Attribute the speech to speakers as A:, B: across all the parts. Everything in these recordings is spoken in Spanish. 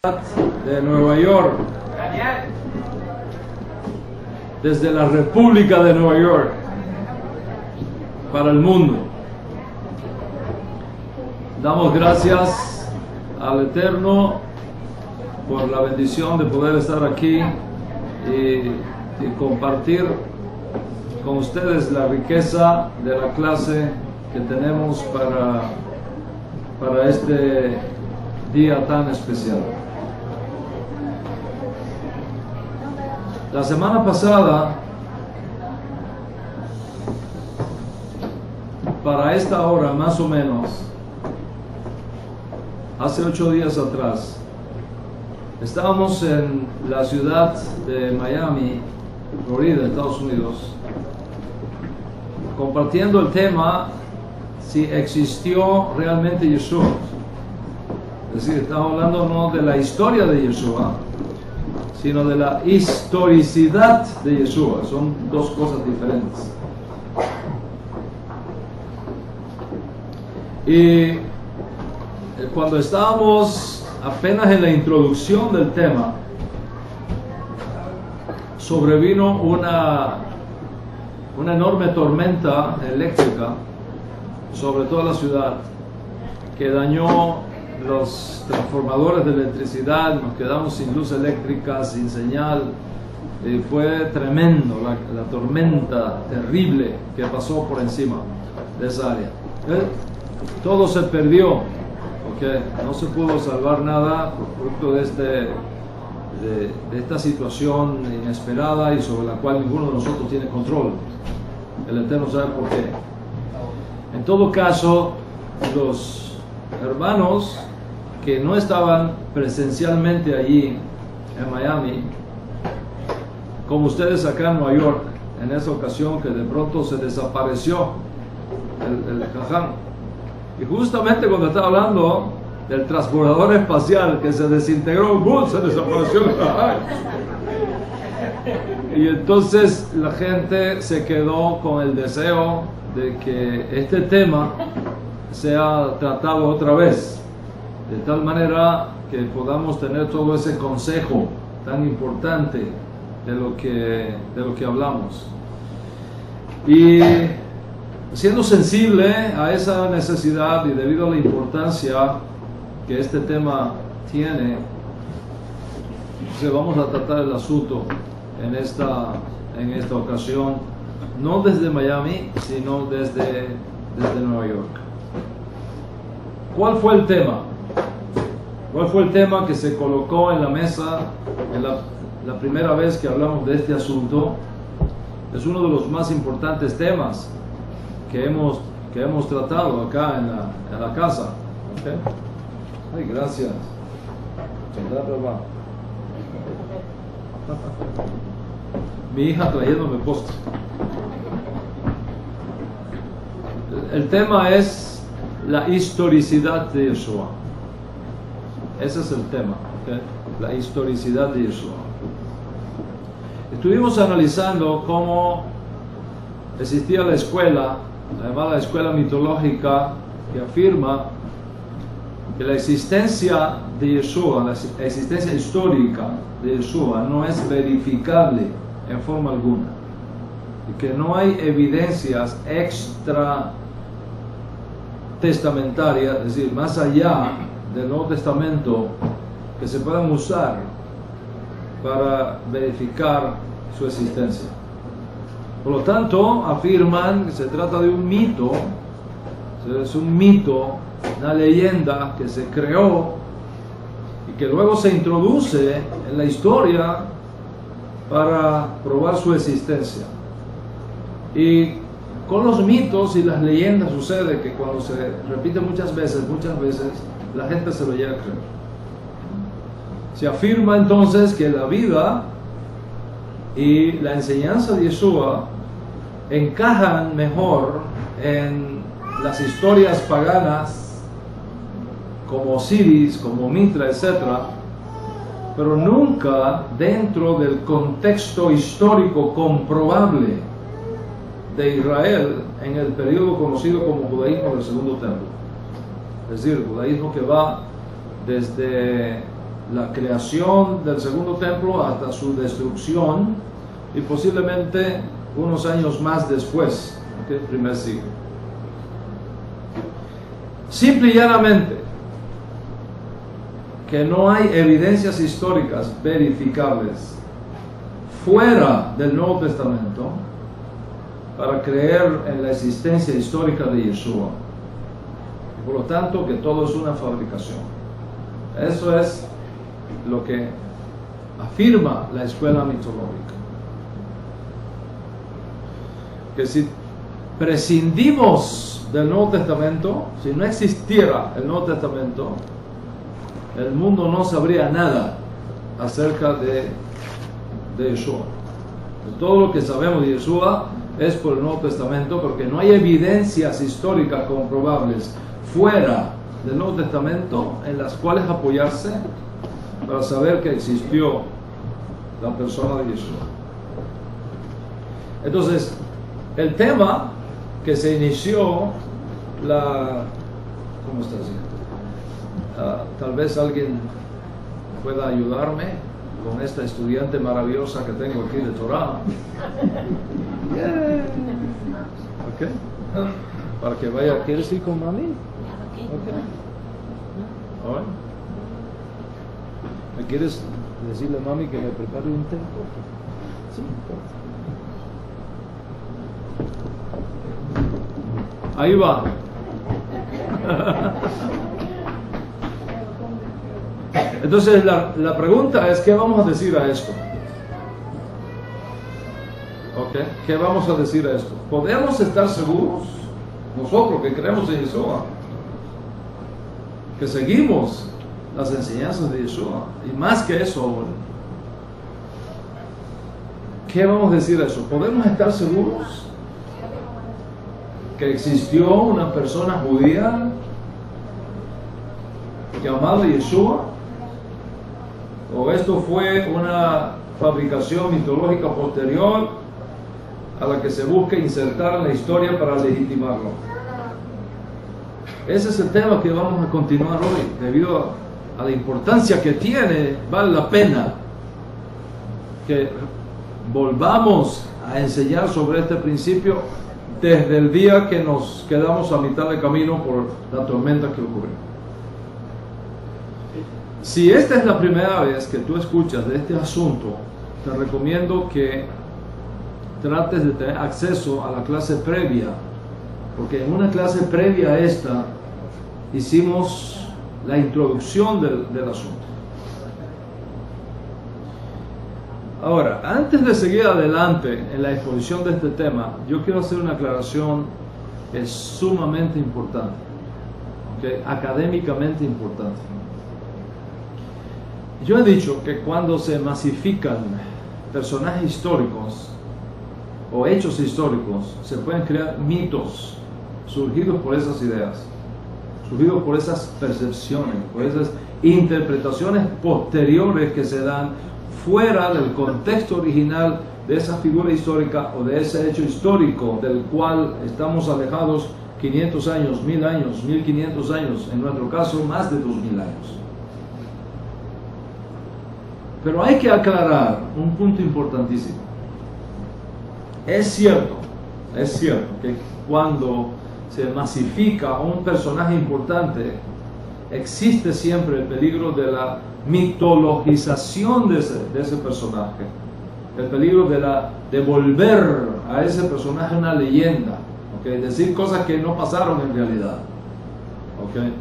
A: de Nueva York, desde la República de Nueva York para el mundo. Damos gracias al Eterno por la bendición de poder estar aquí y compartir con ustedes la riqueza de la clase que tenemos para este día tan especial. La semana pasada, para esta hora más o menos, hace 8 días atrás, estábamos en la ciudad de Miami, Florida, Estados Unidos, compartiendo el tema si existió realmente Yeshua. Es decir, estamos hablando no de la historia de Yeshua, sino de la historicidad de Yeshua. Son dos cosas diferentes. Y cuando estábamos apenas en la introducción del tema, sobrevino una enorme tormenta eléctrica sobre toda la ciudad que dañó los transformadores de electricidad. Nos quedamos sin luz eléctrica, sin señal. Fue tremendo la tormenta terrible que pasó por encima de esa área. Todo se perdió, porque no se pudo salvar nada producto de esta situación inesperada y sobre la cual ninguno de nosotros tiene control. El Eterno sabe por qué. En todo caso, los hermanos que no estaban presencialmente allí en Miami, como ustedes acá en Nueva York, en esa ocasión que de pronto se desapareció el Jajam, y justamente cuando estaba hablando del transbordador espacial que se desintegró, ¡bum!, se desapareció el Jajam. Y entonces la gente se quedó con el deseo de que este tema sea tratado otra vez, de tal manera que podamos tener todo ese consejo tan importante de lo que hablamos. Y siendo sensible a esa necesidad y debido a la importancia que este tema tiene, vamos a tratar el asunto en esta ocasión, no desde Miami, sino desde Nueva York. ¿Cuál fue el tema? ¿Cuál fue el tema que se colocó en la mesa en la primera vez que hablamos de este asunto? Es uno de los más importantes temas que hemos tratado acá en la casa. ¿Okay? Ay, gracias. Mi hija trayéndome postre. El tema es la historicidad de Yeshua. Ese es el tema, ¿okay? La historicidad de Yeshua. Estuvimos analizando cómo existía la escuela, la llamada escuela mitológica, que afirma que la existencia de Yeshua, la existencia histórica de Yeshua, no es verificable en forma alguna, y que no hay evidencias extra testamentarias, es decir, más allá del Nuevo Testamento, que se puedan usar para verificar su existencia. Por lo tanto, afirman que se trata de un mito, es un mito, una leyenda que se creó y que luego se introduce en la historia para probar su existencia. Y con los mitos y las leyendas sucede que cuando se repite muchas veces, la gente se lo llega a creer. Se afirma entonces que la vida y la enseñanza de Yeshua encajan mejor en las historias paganas como Osiris, como Mitra, etc., pero nunca dentro del contexto histórico comprobable de Israel en el periodo conocido como judaísmo del Segundo Templo. Es decir, el judaísmo que va desde la creación del segundo templo hasta su destrucción y posiblemente unos años más después, ¿okay? Primer siglo. Simple y llanamente que no hay evidencias históricas verificables fuera del Nuevo Testamento para creer en la existencia histórica de Yeshua. Por lo tanto, que todo es una fabricación. Eso es lo que afirma la escuela mitológica. Que si prescindimos del Nuevo Testamento, si no existiera el Nuevo Testamento, el mundo no sabría nada acerca de Yeshua. Todo lo que sabemos de Yeshua es por el Nuevo Testamento, porque no hay evidencias históricas comprobables fuera del Nuevo Testamento en las cuales apoyarse para saber que existió la persona de Yeshua. Entonces, el tema que se inició, ¿cómo está así? Tal vez alguien pueda ayudarme con esta estudiante maravillosa que tengo aquí de Torah. Yeah. Okay. Para que vaya, ¿quieres ir con mami? Okay. Right. ¿Me quieres decirle a mami que me prepare un té? Sí. Ahí va. Entonces la pregunta es, ¿qué vamos a decir a esto? ¿Okay? ¿Qué vamos a decir a esto? ¿Podemos estar seguros, nosotros que creemos en Yeshua, que seguimos las enseñanzas de Yeshua, y más que eso, ¿qué vamos a decir a eso? ¿Podemos estar seguros que existió una persona judía llamada Yeshua? ¿O esto fue una fabricación mitológica posterior a la que se busca insertar en la historia para legitimarlo? Ese es el tema que vamos a continuar hoy. Debido a la importancia que tiene, vale la pena que volvamos a enseñar sobre este principio desde el día que nos quedamos a mitad de camino por la tormenta que ocurrió. Si esta es la primera vez que tú escuchas de este asunto, te recomiendo que trates de tener acceso a la clase previa, porque en una clase previa a esta hicimos la introducción del asunto. Ahora, antes de seguir adelante en la exposición de este tema, yo quiero hacer una aclaración que es sumamente importante, ¿okay? Académicamente importante. Yo he dicho que cuando se masifican personajes históricos o hechos históricos, se pueden crear mitos surgidos por esas ideas, surgidos por esas percepciones, por esas interpretaciones posteriores que se dan fuera del contexto original de esa figura histórica o de ese hecho histórico del cual estamos alejados 500 años, 1000 años, 1500 años, en nuestro caso más de 2000 años. Pero hay que aclarar un punto importantísimo. Es cierto que cuando se masifica un personaje importante, existe siempre el peligro de la mitologización de ese personaje, el peligro de volver a ese personaje una leyenda, ¿okay? Decir cosas que no pasaron en realidad, ¿okay?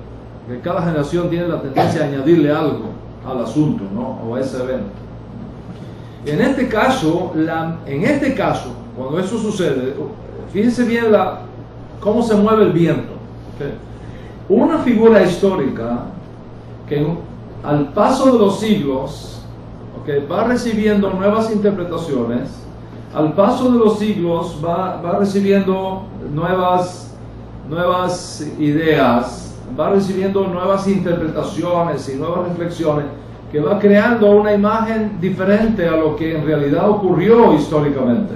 A: Que cada generación tiene la tendencia a añadirle algo al asunto, ¿no? O a ese evento. En este caso, cuando eso sucede, fíjense bien cómo se mueve el viento, ¿okay? Una figura histórica que al paso de los siglos, ¿okay? Va recibiendo nuevas interpretaciones, al paso de los siglos va recibiendo nuevas ideas, va recibiendo nuevas interpretaciones y nuevas reflexiones, que va creando una imagen diferente a lo que en realidad ocurrió históricamente.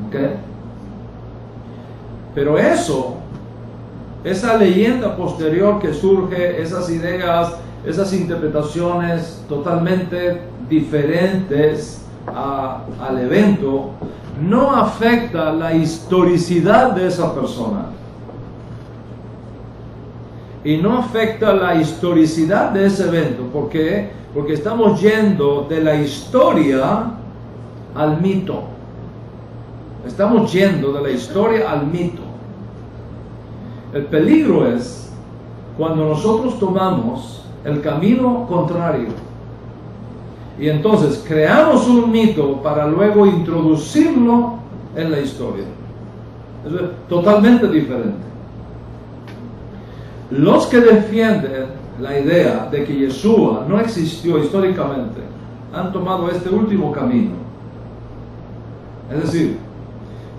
A: ¿Okay? Pero esa leyenda posterior que surge, esas ideas, esas interpretaciones totalmente diferentes al evento, no afecta la historicidad de esa persona. Y no afecta la historicidad de ese evento. ¿Por qué? Porque estamos yendo de la historia al mito. Estamos yendo de la historia al mito. El peligro es cuando nosotros tomamos el camino contrario y entonces creamos un mito para luego introducirlo en la historia. Eso es totalmente diferente. Los que defienden la idea de que Yeshua no existió históricamente han tomado este último camino. Es decir,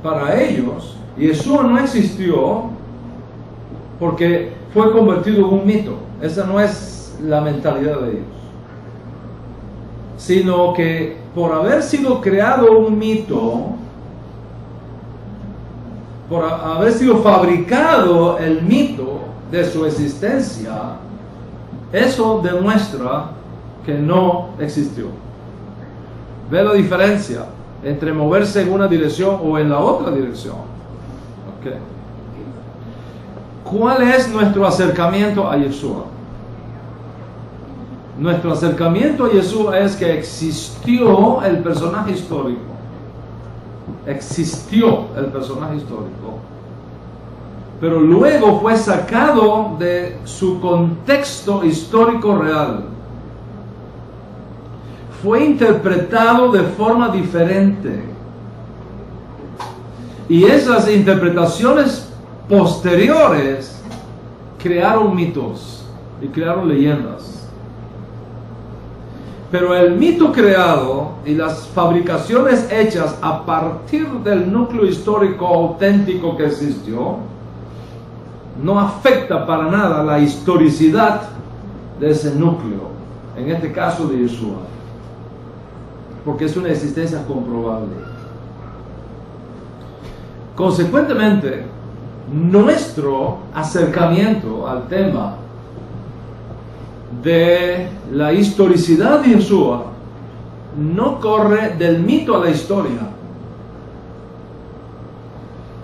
A: para ellos, Yeshua no existió porque fue convertido en un mito. Esa no es la mentalidad de ellos. Sino que por haber sido creado un mito, por haber sido fabricado el mito de su existencia, eso demuestra que no existió. ¿Ve la diferencia entre moverse en una dirección o en la otra dirección? Okay. ¿Cuál es nuestro acercamiento a Yeshua? Nuestro acercamiento a Yeshua es que existió el personaje histórico. Existió el personaje histórico. Pero luego fue sacado de su contexto histórico real. Fue interpretado de forma diferente. Y esas interpretaciones posteriores crearon mitos y crearon leyendas. Pero el mito creado y las fabricaciones hechas a partir del núcleo histórico auténtico que existió no afecta para nada la historicidad de ese núcleo, en este caso de Yeshua, porque es una existencia comprobable. Consecuentemente, nuestro acercamiento al tema de la historicidad de Yeshua no corre del mito a la historia,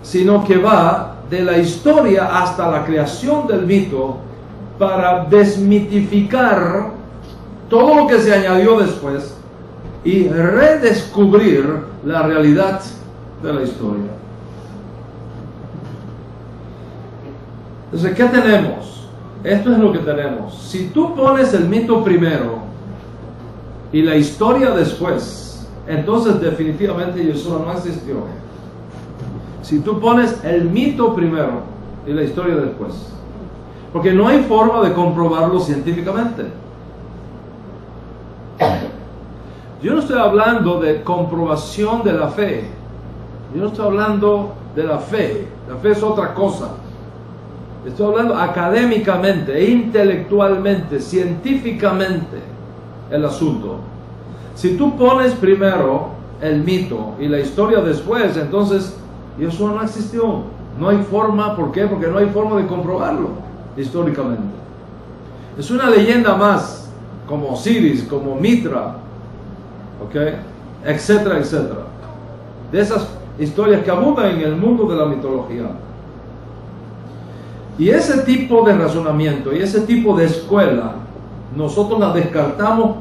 A: sino que va de la historia hasta la creación del mito para desmitificar todo lo que se añadió después y redescubrir la realidad de la historia. Entonces, ¿qué tenemos? Esto es lo que tenemos. Si tú pones el mito primero y la historia después, entonces definitivamente Yeshua no existió. Si tú pones el mito primero y la historia después, porque no hay forma de comprobarlo científicamente. Yo no estoy hablando de comprobación de la fe. Yo no estoy hablando de la fe. La fe es otra cosa. Estoy hablando académicamente, intelectualmente, científicamente el asunto. Si tú pones primero el mito y la historia después, entonces Yeshua no existió. No hay forma. ¿Por qué? Porque no hay forma de comprobarlo históricamente. Es una leyenda más, como Osiris, como Mitra, ¿okay? Etcétera, etcétera. De esas historias que abundan en el mundo de la mitología. Y ese tipo de razonamiento y ese tipo de escuela, nosotros la descartamos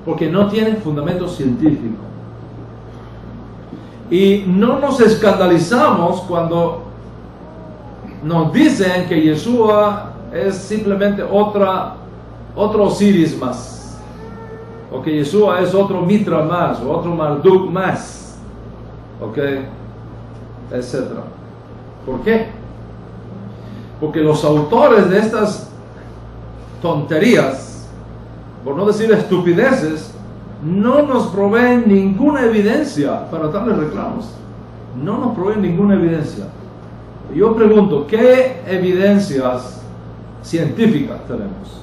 A: porque no tiene fundamento científico. Y no nos escandalizamos cuando nos dicen que Yeshua es simplemente otro Osiris más, o que Yeshua es otro Mitra más, o otro Marduk más, ¿ok? Etcétera. ¿Por qué? Porque los autores de estas tonterías, por no decir estupideces, no nos proveen ninguna evidencia para tales reclamos. No nos proveen ninguna evidencia. Yo pregunto, ¿qué evidencias científicas tenemos?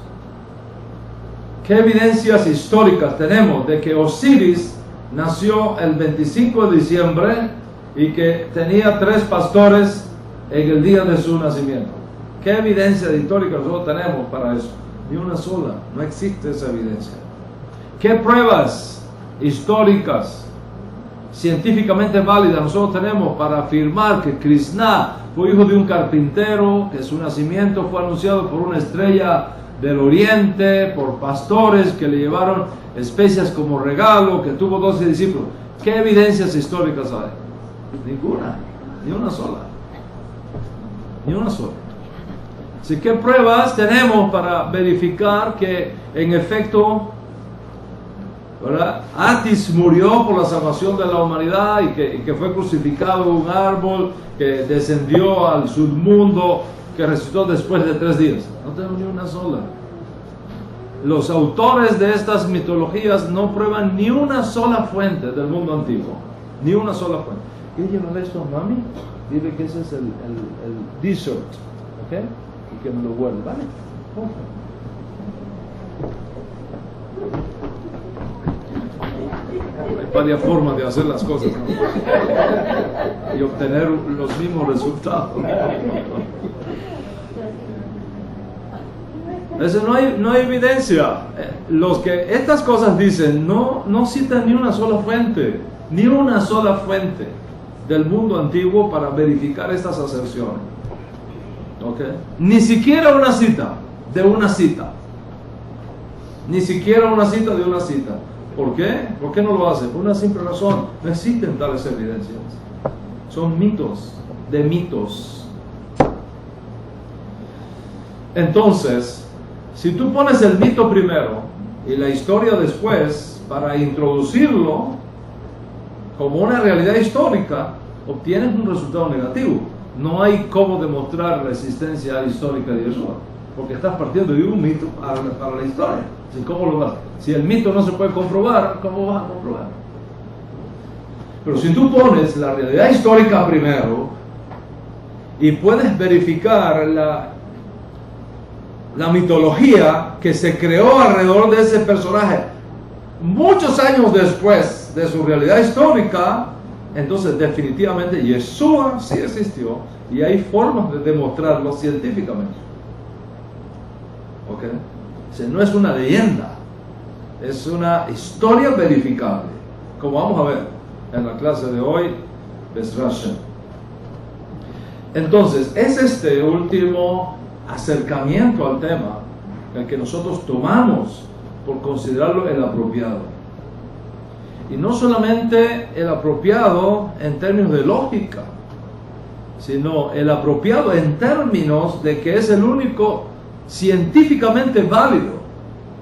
A: ¿Qué evidencias históricas tenemos de que Osiris nació el 25 de diciembre y que tenía 3 pastores en el día de su nacimiento? ¿Qué evidencia histórica nosotros tenemos para eso? Ni una sola. No existe esa evidencia. ¿Qué pruebas históricas, científicamente válidas nosotros tenemos para afirmar que Krishna fue hijo de un carpintero, que su nacimiento fue anunciado por una estrella del oriente, por pastores que le llevaron especias como regalo, que tuvo 12 discípulos? ¿Qué evidencias históricas hay? Ninguna, ni una sola. Ni una sola. Así que pruebas tenemos para verificar que en efecto, ¿verdad?, Atis murió por la salvación de la humanidad y que fue crucificado en un árbol, que descendió al submundo, que resucitó después de 3 días. No tengo ni una sola. Los autores de estas mitologías no prueban ni una sola fuente del mundo antiguo. Ni una sola fuente. ¿Quieres llevar esto, mami? Dile que ese es el dessert, ¿ok? Y que me lo guarde, ¿vale? Hay varias formas de hacer las cosas, ¿no? Y obtener los mismos resultados. Eso no hay evidencia. Los que estas cosas dicen no citan ni una sola fuente del mundo antiguo para verificar estas aserciones. ¿Okay? Ni siquiera una cita de una cita. Ni siquiera una cita de una cita. ¿Por qué? ¿Por qué no lo hacen? Por una simple razón. No existen tales evidencias. Son mitos de mitos. Entonces, si tú pones el mito primero y la historia después para introducirlo como una realidad histórica, obtienes un resultado negativo. No hay cómo demostrar la existencia histórica de Yeshua, porque estás partiendo de un mito para la historia. ¿Cómo lo vas? Si el mito no se puede comprobar, ¿cómo vas a comprobar? Pero si tú pones la realidad histórica primero y puedes verificar la mitología que se creó alrededor de ese personaje muchos años después de su realidad histórica, entonces definitivamente Yeshua sí existió y hay formas de demostrarlo científicamente. ¿Ok? O sea, no es una leyenda, es una historia verificable, como vamos a ver en la clase de hoy, Bezrat Hashem. Entonces, es este último acercamiento al tema el que nosotros tomamos por considerarlo el apropiado. Y no solamente el apropiado en términos de lógica, sino el apropiado en términos de que es el único científicamente válido,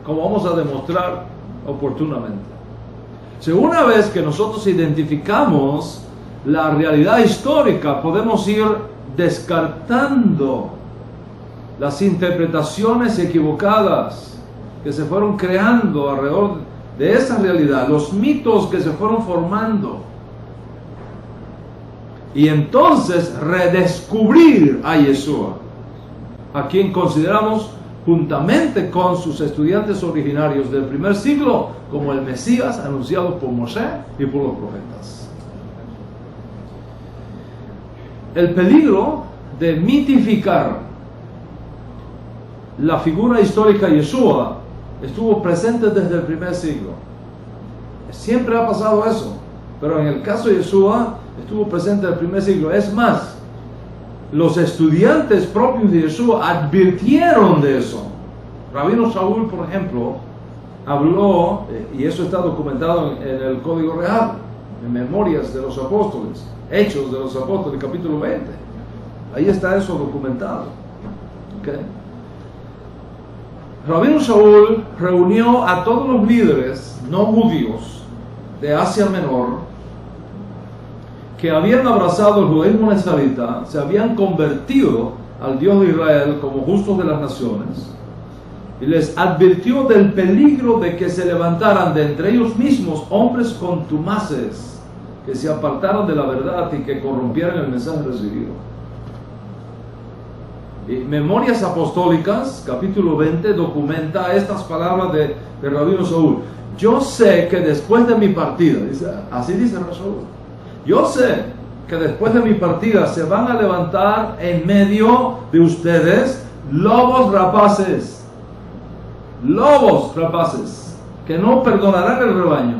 A: como vamos a demostrar oportunamente. Si una vez que nosotros identificamos la realidad histórica, podemos ir descartando las interpretaciones equivocadas que se fueron creando alrededor de esa realidad, los mitos que se fueron formando, y entonces redescubrir a Yeshua, a quien consideramos juntamente con sus estudiantes originarios del primer siglo como el Mesías anunciado por Moshe y por los profetas. El peligro de mitificar la figura histórica de Yeshua estuvo presente desde el primer siglo. Siempre ha pasado eso, pero en el caso de Yeshua estuvo presente desde el primer siglo. Es más, los estudiantes propios de Yeshua advirtieron de eso. Rabino Shaul, por ejemplo, habló, y eso está documentado en el Código Real, en Memorias de los Apóstoles, Hechos de los Apóstoles, capítulo 20. Ahí está eso documentado. ¿Okay? Rabino Shaul reunió a todos los líderes no judíos de Asia Menor que habían abrazado el judaísmo nazarita, se habían convertido al Dios de Israel como justos de las naciones, y les advirtió del peligro de que se levantaran de entre ellos mismos hombres contumaces que se apartaran de la verdad y que corrompieran el mensaje recibido. Y Memorias Apostólicas, capítulo 20, documenta estas palabras de Rabino Shaul. Yo sé que después de mi partida, así dice Shaul, yo sé que después de mi partida se van a levantar en medio de ustedes lobos rapaces lobos rapaces, que no perdonarán el rebaño.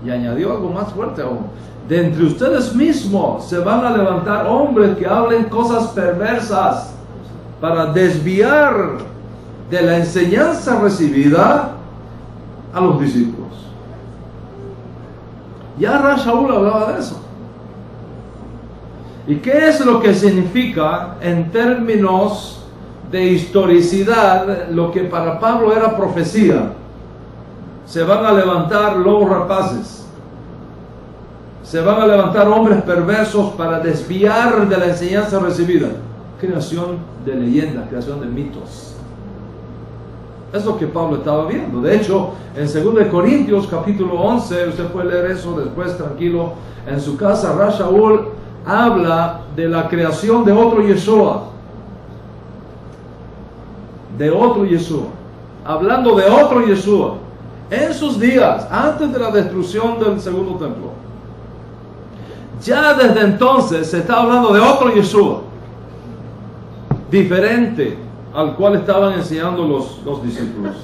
A: Y añadió algo más fuerte aún: de entre ustedes mismos se van a levantar hombres que hablen cosas perversas para desviar de la enseñanza recibida a los discípulos. Ya Rav Shaul hablaba de eso. ¿Y qué es lo que significa en términos de historicidad lo que para Pablo era profecía? Se van a levantar lobos rapaces, se van a levantar hombres perversos para desviar de la enseñanza recibida. Creación de leyendas, creación de mitos. Es lo que Pablo estaba viendo. De hecho, en 2 Corintios capítulo 11, usted puede leer eso después tranquilo en su casa. Rav Shaul habla de la creación de otro Yeshua. De otro Yeshua. Hablando de otro Yeshua. En sus días, antes de la destrucción del segundo templo. Ya desde entonces se está hablando de otro Yeshua. Diferente al cual estaban enseñando los discípulos.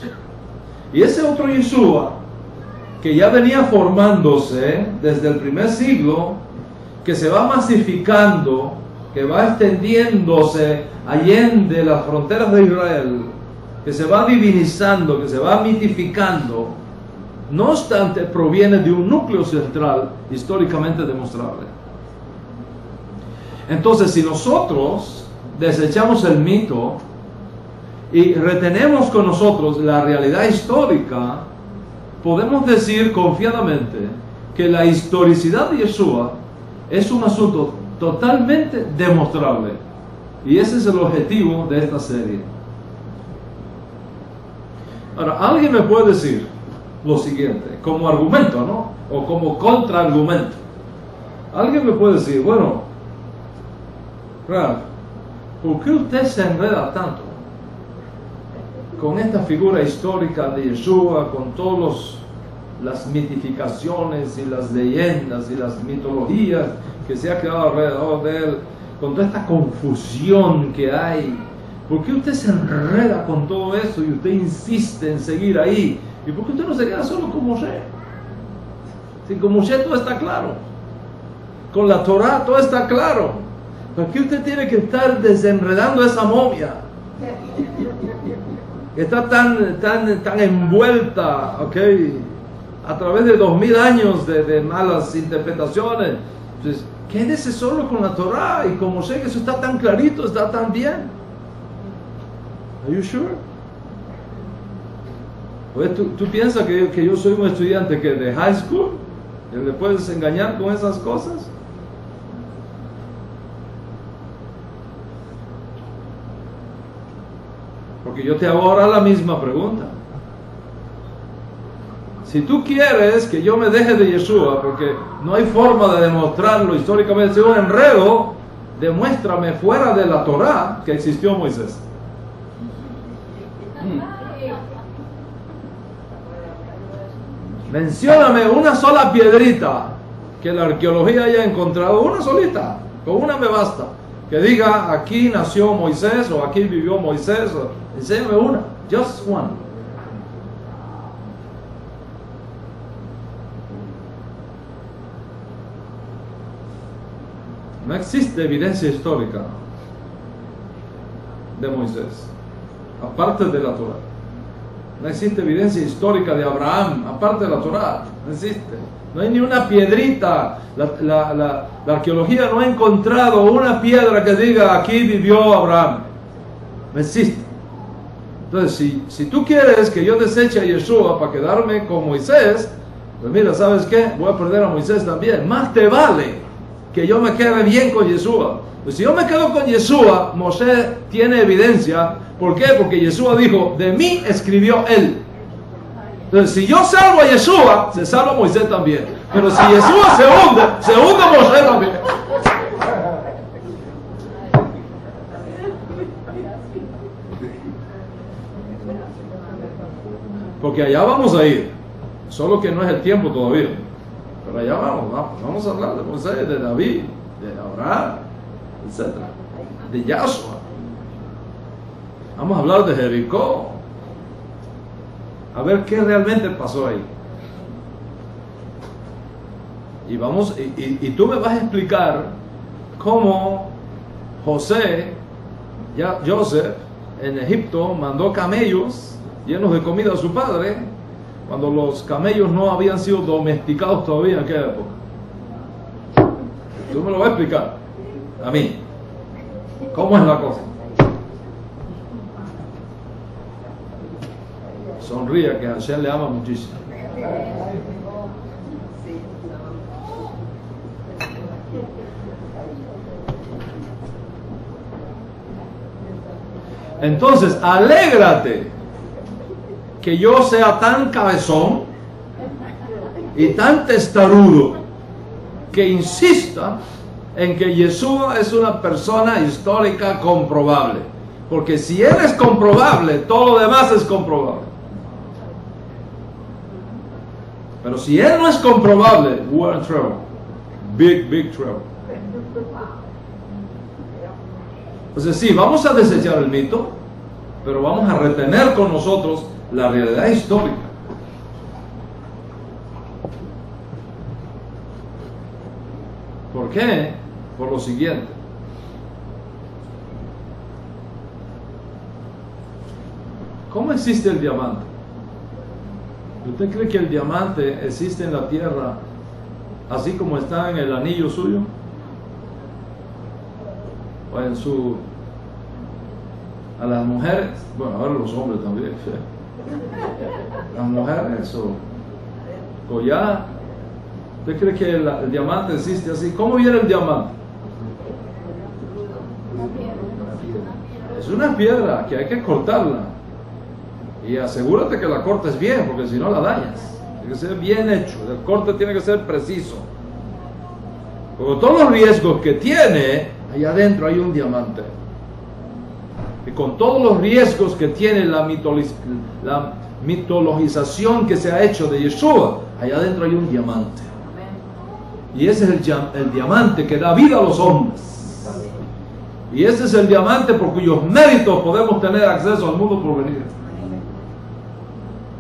A: Y ese otro Yeshua, que ya venía formándose desde el primer siglo, que se va masificando, que va extendiéndose allende las fronteras de Israel, que se va divinizando, que se va mitificando, no obstante proviene de un núcleo central históricamente demostrable. Entonces, si nosotros desechamos el mito y retenemos con nosotros la realidad histórica, podemos decir confiadamente que la historicidad de Yeshua es un asunto totalmente demostrable. Y ese es el objetivo de esta serie. Ahora, alguien me puede decir lo siguiente, como argumento, ¿no? O como contraargumento. Alguien me puede decir, bueno, Rav, ¿por qué usted se enreda tanto con esta figura histórica de Yeshua, con todas las mitificaciones y las leyendas y las mitologías que se ha creado alrededor de él, con toda esta confusión que hay? ¿Por qué usted se enreda con todo eso y usted insiste en seguir ahí? ¿Y por qué usted no se queda solo con Moshe? Si con Moshe todo está claro, con la Torah todo está claro, ¿por qué usted tiene que estar desenredando esa momia? Está tan envuelta, ¿ok?, a través de 2000 años de malas interpretaciones. Entonces, quédese solo con la Torah y con Moshe, que eso está tan clarito, está tan bien. Are you sure? Pues, ¿tú piensas que yo soy un estudiante que de high school? ¿Que le puedes engañar con esas cosas? Porque yo te hago ahora la misma pregunta. Si tú quieres que yo me deje de Yeshua, porque no hay forma de demostrarlo históricamente, es un enredo, demuéstrame fuera de la Torah que existió Moisés. Mencióname una sola piedrita que la arqueología haya encontrado, una solita, con una me basta, que diga aquí nació Moisés o aquí vivió Moisés, enséñame una, just one. No existe evidencia histórica de Moisés, aparte de la Torah. No existe evidencia histórica de Abraham, aparte de la Torah. No existe. No hay ni una piedrita. La arqueología no ha encontrado una piedra que diga aquí vivió Abraham. No existe. Entonces, si tú quieres que yo deseche a Yeshua para quedarme con Moisés, pues mira, ¿sabes qué? Voy a perder a Moisés también. Más te vale que yo me quede bien con Yeshua. Pues si yo me quedo con Yeshua, Moshe tiene evidencia. ¿Por qué? Porque Yeshua dijo, de mí escribió él. Entonces, si yo salvo a Yeshua, se salva Moisés también. Pero si Yeshua se hunde Moshe también. Porque allá vamos a ir. Solo que no es el tiempo todavía. Pero allá vamos a hablar de Moisés, de David, de Abraham, etc. De Yahshua. Vamos a hablar de Jericó. a ver qué realmente pasó ahí. Y tú me vas a explicar cómo Joseph en Egipto mandó camellos llenos de comida a su padre, cuando los camellos no habían sido domesticados todavía en aquella época. Tú me lo vas a explicar a mí. ¿Cómo es la cosa? Sonríe, que Hashem le ama muchísimo. Entonces, alégrate que yo sea tan cabezón y tan testarudo que insista en que Yeshua es una persona histórica comprobable. Porque si él es comprobable, todo lo demás es comprobable. Pero si él no es comprobable, we're in trouble. Big trouble. Entonces sí, vamos a desechar el mito, pero vamos a retener con nosotros la realidad histórica. ¿Por qué? Por lo siguiente. ¿Cómo existe el diamante? ¿Usted cree que el diamante existe en la tierra así como está en el anillo suyo? O en su... a las mujeres, bueno, ahora los hombres también, las mujeres o collar. ¿Usted cree que el diamante existe así? ¿Cómo viene el diamante? Es una piedra que hay que cortarla. Y asegúrate que la cortes bien, porque si no la dañas. Tiene que ser bien hecho, el corte tiene que ser preciso. Con todos los riesgos que tiene, allá adentro hay un diamante. Y con todos los riesgos que tiene la mitologización que se ha hecho de Yeshua, allá adentro hay un diamante. Y ese es el diamante que da vida a los hombres. Y ese es el diamante por cuyos méritos podemos tener acceso al mundo por venir.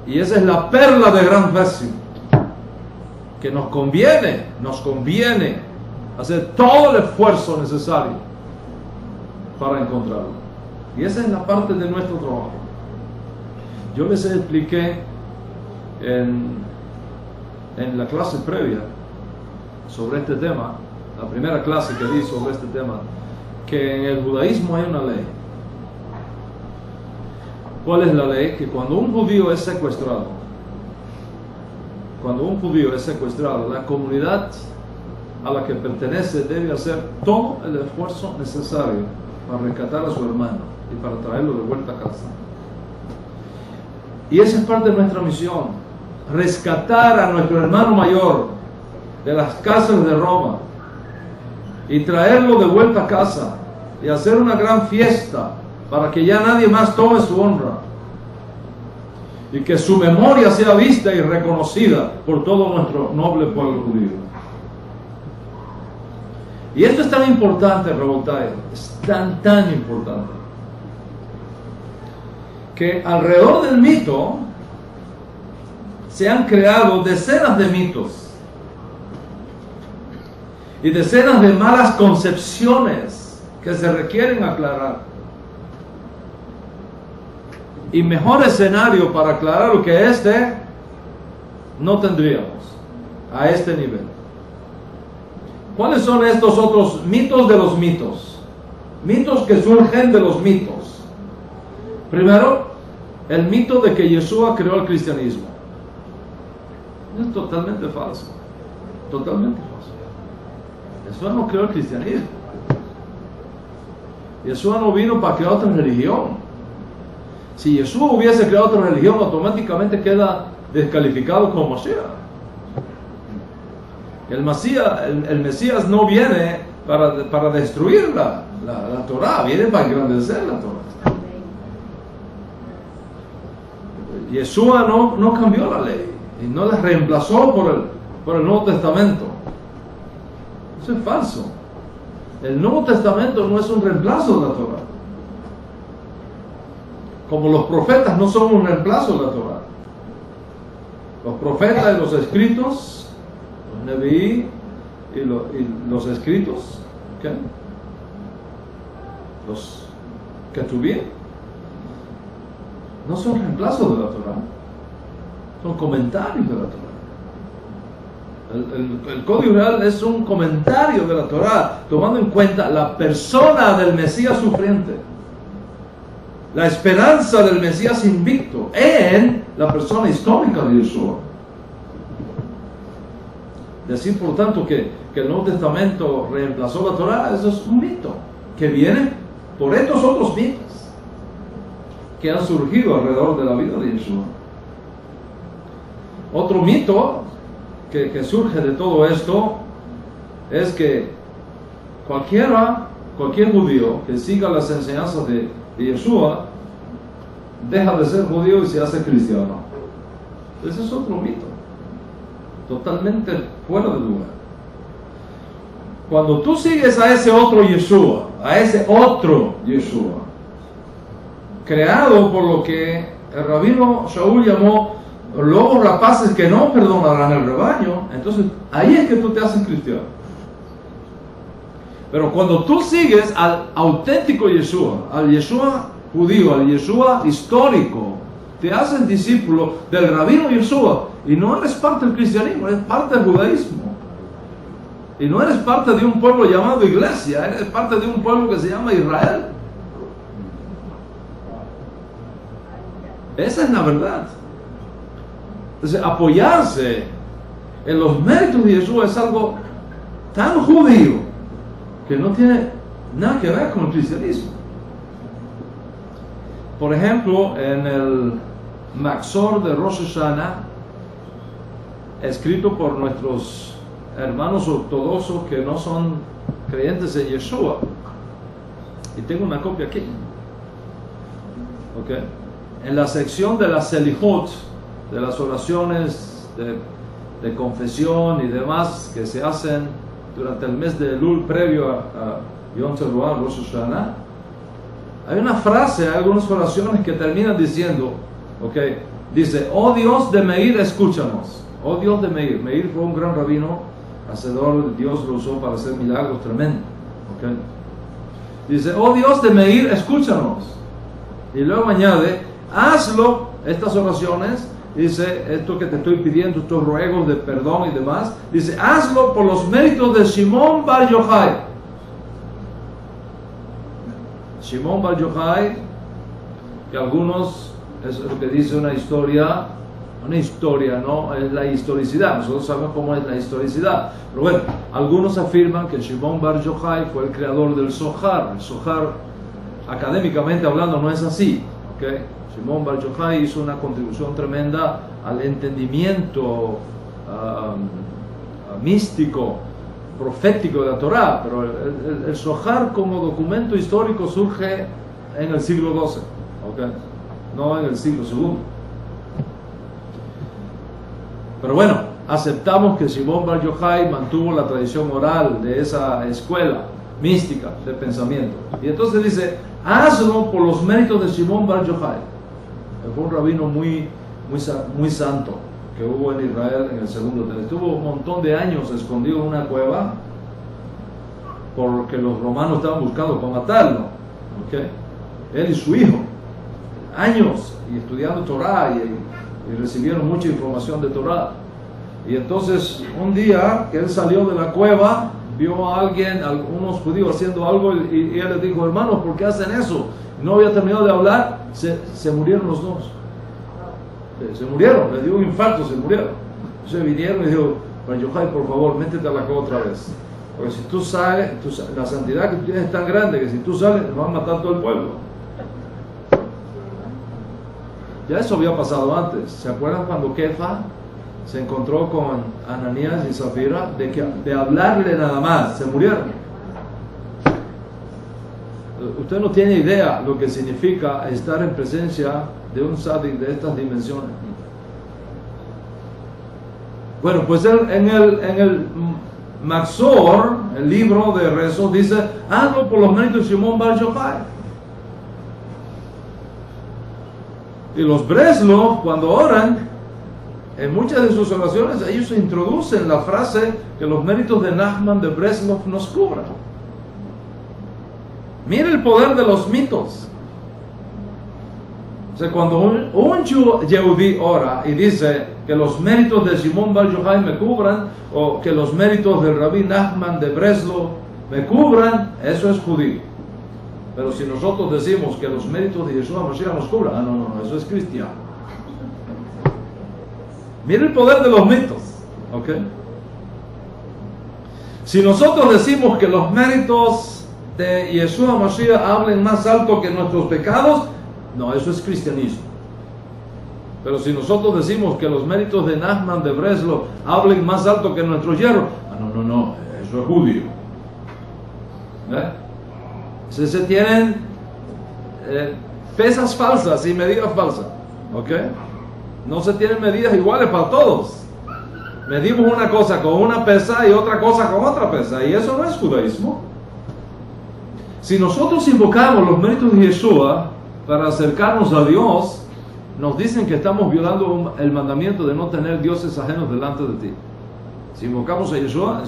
A: Y esa es la perla de gran precio, que nos conviene hacer todo el esfuerzo necesario para encontrarlo. Y esa es la parte de nuestro trabajo. Yo les expliqué en la clase previa sobre este tema, la primera clase que di sobre este tema, que en el judaísmo hay una ley. ¿Cuál es la ley? Que cuando un judío es secuestrado, la comunidad a la que pertenece debe hacer todo el esfuerzo necesario para rescatar a su hermano y para traerlo de vuelta a casa. Y esa es parte de nuestra misión, rescatar a nuestro hermano mayor de las cárceles de Roma y traerlo de vuelta a casa y hacer una gran fiesta para que ya nadie más tome su honra y que su memoria sea vista y reconocida por todo nuestro noble pueblo judío. Y esto es tan importante, Rabotai, es tan importante, que alrededor del mito se han creado decenas de mitos y decenas de malas concepciones que se requieren aclarar. Y mejor escenario para aclarar lo que no tendríamos a este nivel. ¿Cuáles son estos otros mitos de los mitos? Mitos que surgen de los mitos. Primero, el mito de que Yeshua creó el cristianismo. Es totalmente falso. Totalmente falso. Yeshua no creó el cristianismo. Yeshua no vino para crear otra religión. Si Yeshua hubiese creado otra religión, automáticamente queda descalificado como Mashiach. El Mesías no viene para destruir la Torah, viene para engrandecer la Torah. Yeshua no cambió la ley y no la reemplazó por el Nuevo Testamento. Eso es falso. El Nuevo Testamento no es un reemplazo de la Torah. Como los profetas no son un reemplazo de la Torah. Los profetas y los escritos, los Nevií y los escritos, ¿okay? Los Ketubim, no son reemplazos de la Torah, son comentarios de la Torah. El Código Real es un comentario de la Torah, tomando en cuenta la persona del Mesías sufriente, la esperanza del Mesías invicto en la persona histórica de Yeshua. Decir, por tanto, que el Nuevo Testamento reemplazó la Torah, eso es un mito que viene por estos otros mitos que han surgido alrededor de la vida de Yeshua. Otro mito que surge de todo esto es que cualquier judío que siga las enseñanzas de Yeshua deja de ser judío y se hace cristiano. Ese es otro mito, totalmente fuera de lugar. Cuando tú sigues a ese otro Yeshua, creado por lo que el rabino Shaul llamó lobos rapaces que no perdonarán el rebaño, entonces ahí es que tú te haces cristiano. Pero cuando tú sigues al auténtico Yeshua, al Yeshua judío, al Yeshua histórico, te haces discípulo del rabino Yeshua y no eres parte del cristianismo, eres parte del judaísmo. Y no eres parte de un pueblo llamado iglesia, eres parte de un pueblo que se llama Israel. Esa es la verdad. Entonces, apoyarse en los méritos de Yeshua es algo tan judío que no tiene nada que ver con el cristianismo. Por ejemplo, en el Maxor de Rosh Hashanah, escrito por nuestros hermanos ortodoxos que no son creyentes en Yeshua, y tengo una copia aquí, ¿okay? En la sección de las Selijot, de las oraciones de confesión y demás que se hacen durante el mes de Elul previo a Yom Teruah, Rosh Hashanah, hay una frase, hay algunas oraciones que terminan diciendo, okay, dice: oh Dios de Meir, escúchanos. Oh Dios de Meir. Meir fue un gran rabino, hacedor, Dios lo usó para hacer milagros tremendos. Okay. Dice: oh Dios de Meir, escúchanos. Y luego añade: hazlo, estas oraciones, dice, esto que te estoy pidiendo, estos ruegos de perdón y demás, dice, hazlo por los méritos de Shimon Bar Yochai. Shimon Bar Yochai, que algunos, es lo que dice una historia, no es la historicidad, nosotros sabemos cómo es la historicidad, pero bueno, algunos afirman que Shimon Bar Yochai fue el creador del Zohar. El Zohar, académicamente hablando, no es así, ¿okay? Shimon Bar Yochai hizo una contribución tremenda al entendimiento místico, profético de la Torah, pero el Zohar como documento histórico surge en el siglo XII, ¿okay? No en el siglo II. Pero bueno, aceptamos que Shimon Bar Yochai mantuvo la tradición oral de esa escuela mística de pensamiento. Y entonces dice: hazlo por los méritos de Shimon Bar Yochai. Fue un rabino muy santo que hubo en Israel en el segundo templo. Estuvo un montón de años escondido en una cueva porque los romanos estaban buscando para matarlo, ¿okay? Él y su hijo, años y estudiando Torah y recibieron mucha información de Torah. Y entonces un día que él salió de la cueva, vio a alguien, algunos judíos haciendo algo, y él les dijo: hermanos, ¿por qué hacen eso? No había terminado de hablar, se murieron los dos. Se murieron, le dio un infarto, se murieron. Entonces vinieron y dijo: Bar Yochai, por favor, métete a la cueva otra vez. Porque si tú sales, la santidad que tú tienes es tan grande que si tú sales, te van a matar todo el pueblo. Ya eso había pasado antes. ¿Se acuerdan cuando Kefa se encontró con Ananías y Zafira? De hablarle nada más, se murieron. Usted no tiene idea lo que significa estar en presencia de un tzadik de estas dimensiones. Bueno, pues en el Maxor, el libro de rezos, dice: hazlo por los méritos de Shimon Bar Yochai. Y los Breslov, cuando oran, en muchas de sus oraciones ellos introducen la frase que los méritos de Nachman de Breslov nos cubran. Mire el poder de los mitos. O sea, cuando un Yehudí ora y dice que los méritos de Shimon Bar Yochai me cubran, o que los méritos del Rabí Nachman de Breslov me cubran, eso es judío. Pero si nosotros decimos que los méritos de Yeshua Mashiach nos cubran, no, eso es cristiano. Mire el poder de los mitos, ¿ok? Si nosotros decimos que los méritos de Yeshua Mashiach hablen más alto que nuestros pecados, no, eso es cristianismo. Pero si nosotros decimos que los méritos de Nachman de Breslov hablen más alto que nuestros hierros, no, eso es judío. Si se tienen pesas falsas y medidas falsas, ¿ok? No se tienen medidas iguales para todos. Medimos una cosa con una pesa y otra cosa con otra pesa, y eso no es judaísmo. Si nosotros invocamos los méritos de Yeshua para acercarnos a Dios, nos dicen que estamos violando el mandamiento de no tener dioses ajenos delante de ti. Si invocamos a Yeshua,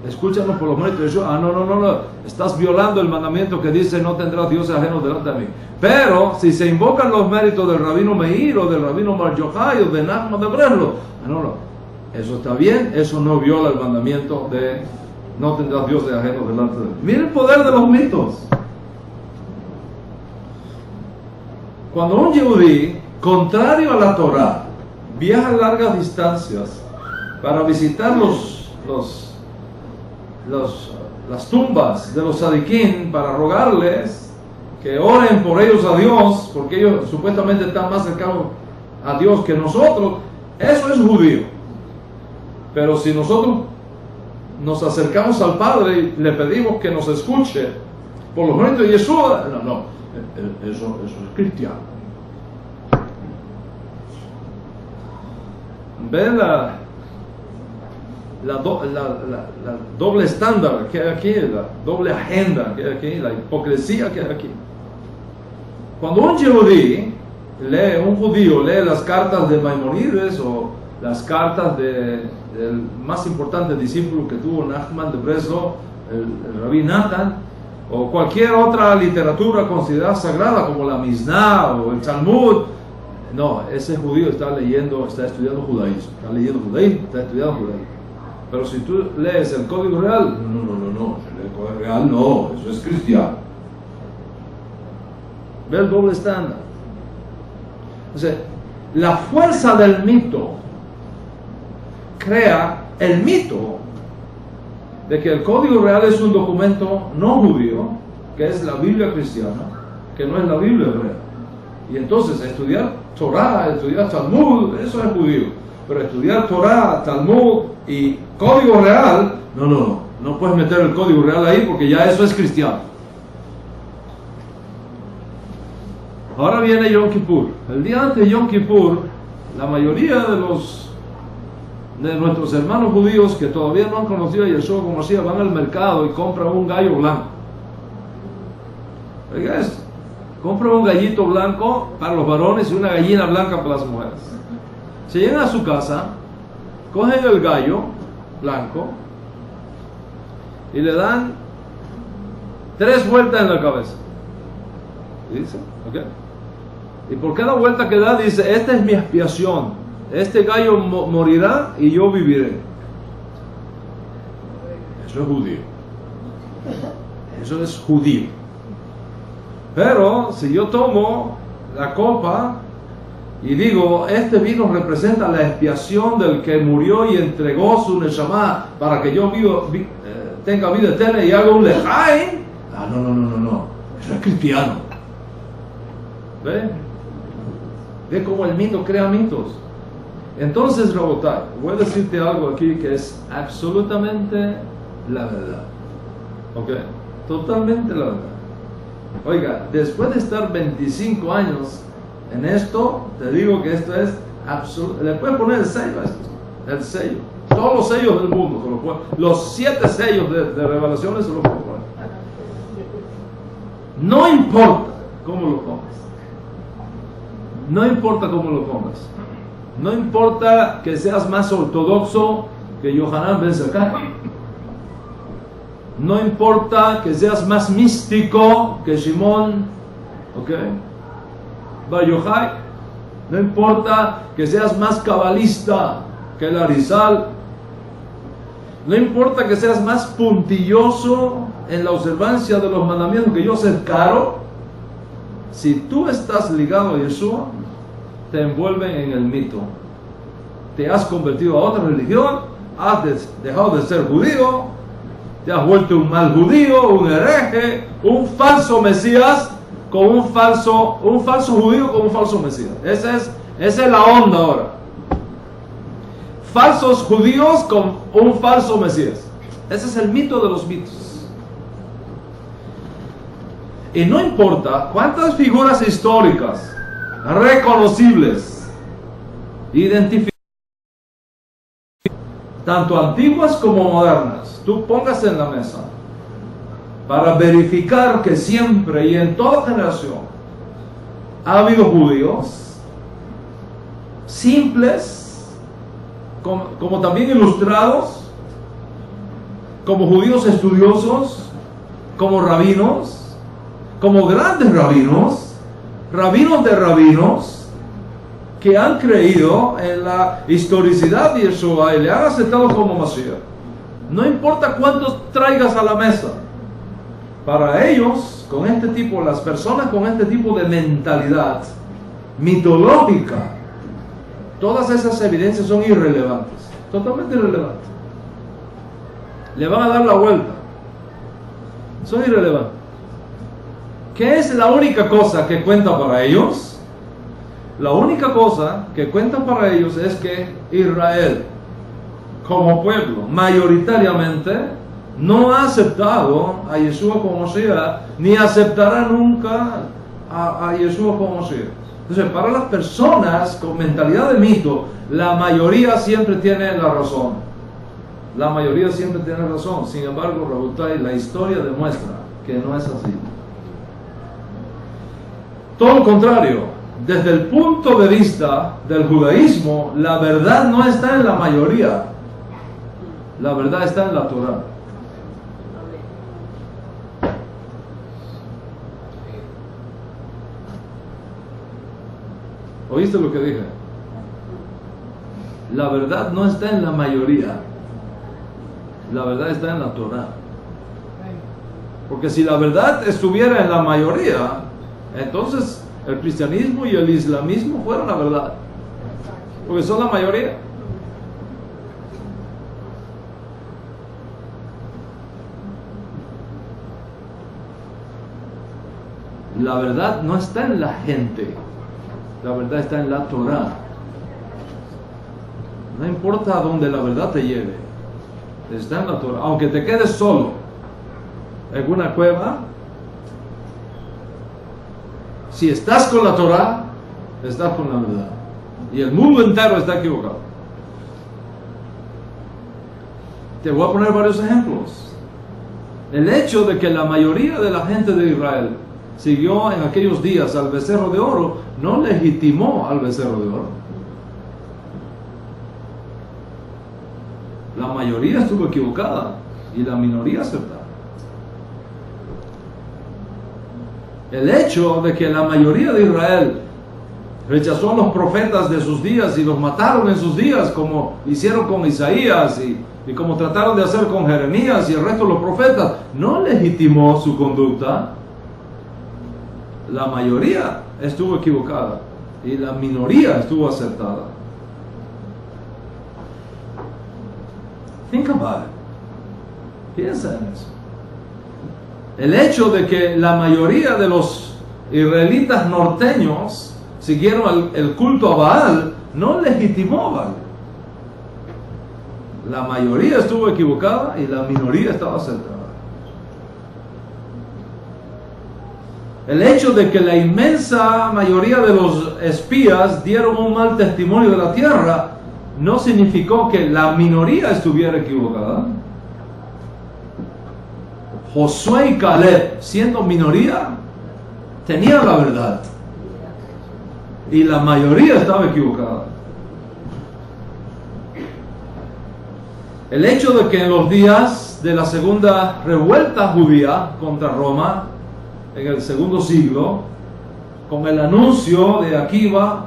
A: escúchanos por los méritos de Yeshua, no, estás violando el mandamiento que dice no tendrás dioses ajenos delante de mí. Pero si se invocan los méritos del Rabino Meir o del Rabino Bar Yochai o de Nachman de Breslov, no, eso está bien, eso no viola el mandamiento de no tendrás dioses ajenos delante de mí. Mira el poder de los mitos. Cuando un yehudí, contrario a la Torah, viaja largas distancias para visitar las tumbas de los tzadikim, para rogarles que oren por ellos a Dios, porque ellos supuestamente están más cercanos a Dios que nosotros, eso es judío. Pero si nosotros nos acercamos al Padre y le pedimos que nos escuche por los méritos de Yeshua, eso es cristiano. ¿Ven la doble estándar que hay aquí, la doble agenda que hay aquí, la hipocresía que hay aquí? Cuando un judío lee las cartas de Maimonides o las cartas del más importante discípulo que tuvo Nachman de Breslov, el Rabí Natan, o cualquier otra literatura considerada sagrada como la Mishnah o el Talmud, no, ese judío está estudiando judaísmo, está estudiando judaísmo. Pero si tú lees el Código Real, no, el Código Real no, eso es cristiano. Ve el doble estándar. O sea, la fuerza del mito crea el mito de que el Código Real es un documento no judío, que es la Biblia cristiana, que no es la Biblia hebrea. Y entonces estudiar Torah, estudiar Talmud, eso es judío. Pero estudiar Torah, Talmud y Código Real, no puedes meter el Código Real ahí porque ya eso es cristiano. Ahora viene Yom Kippur. El día antes de Yom Kippur, la mayoría de nuestros hermanos judíos que todavía no han conocido a Yeshua como Mashiach van al mercado y compran un gallo blanco. Oiga esto. Compran un gallito blanco para los varones y una gallina blanca para las mujeres. Se llegan a su casa, cogen el gallo blanco y le dan 3 vueltas en la cabeza. ¿Dice? ¿Ok? Y por cada vuelta que da dice, esta es mi expiación. Este gallo morirá y yo viviré. Eso es judío. Eso es judío. Pero si yo tomo la copa y digo, este vino representa la expiación del que murió y entregó su neshama para que yo tenga vida eterna y haga un lejaim, no. Eso es cristiano. ¿Ve cómo el mito crea mitos? Entonces, Rabotai, voy a decirte algo aquí que es absolutamente la verdad. ¿Ok? Totalmente la verdad. Oiga, después de estar 25 años en esto, te digo que esto es absoluto. Le puedes poner el sello a esto. El sello. Todos los sellos del mundo se lo pueden. Los 7 sellos de revelaciones se los pueden poner. No importa cómo lo pongas. No importa cómo lo pongas. No importa que seas más ortodoxo que Yohanan ben Zakkai. No importa que seas más místico que Shimon, ¿ok? Bar Yochai. No importa que seas más cabalista que el Arizal. No importa que seas más puntilloso en la observancia de los mandamientos que Yosef Karo. Si tú estás ligado a Yeshua, te envuelven en el mito. Te has convertido a otra religión, has dejado de ser judío, te has vuelto un mal judío, un hereje, un falso mesías con un falso judío con un falso mesías. Esa es la onda ahora. Falsos judíos con un falso mesías. Ese es el mito de los mitos. Y no importa cuántas figuras históricas reconocibles, identificadas, tanto antiguas como modernas, tú pongas en la mesa para verificar que siempre y en toda generación ha habido judíos simples, como también ilustrados, como judíos estudiosos, como rabinos, como grandes rabinos, rabinos de rabinos, que han creído en la historicidad de Yeshua y le han aceptado como Mashiach. No importa cuántos traigas a la mesa, para ellos, con este tipo, las personas con este tipo de mentalidad mitológica, todas esas evidencias son irrelevantes, totalmente irrelevantes. Le van a dar la vuelta. Son irrelevantes. ¿Qué es la única cosa que cuenta para ellos? La única cosa que cuenta para ellos es que Israel, como pueblo, mayoritariamente, no ha aceptado a Yeshua como Mashiach, ni aceptará nunca a Yeshua como Mashiach. Entonces, para las personas con mentalidad de mito, la mayoría siempre tiene la razón. La mayoría siempre tiene razón. Sin embargo, Rabotai, la historia demuestra que no es así. Todo lo contrario. Desde el punto de vista del judaísmo, la verdad no está en la mayoría. La verdad está en la Torah. ¿Oíste lo que dije? La verdad no está en la mayoría. La verdad está en la Torah. Porque si la verdad estuviera en la mayoría, entonces el cristianismo y el islamismo fueron la verdad. Porque son la mayoría. La verdad no está en la gente. La verdad está en la Torah. No importa a dónde la verdad te lleve. Está en la Torah. Aunque te quedes solo en una cueva, si estás con la Torah, estás con la verdad. Y el mundo entero está equivocado. Te voy a poner varios ejemplos. El hecho de que la mayoría de la gente de Israel siguió en aquellos días al becerro de oro, no legitimó al becerro de oro. La mayoría estuvo equivocada y la minoría acertada. El hecho de que la mayoría de Israel rechazó a los profetas de sus días y los mataron en sus días, como hicieron con Isaías y como trataron de hacer con Jeremías y el resto de los profetas, no legitimó su conducta. La mayoría estuvo equivocada y la minoría estuvo acertada. Think about it. Piensa en eso. El hecho de que la mayoría de los israelitas norteños siguieron el culto a Baal no legitimó a Baal. La mayoría estuvo equivocada y la minoría estaba acertada. El hecho de que la inmensa mayoría de los espías dieron un mal testimonio de la tierra no significó que la minoría estuviera equivocada. Josué y Caleb, siendo minoría, tenían la verdad y la mayoría estaba equivocada. El hecho de que en los días de la segunda revuelta judía contra Roma, en el segundo siglo, con el anuncio de Akiva,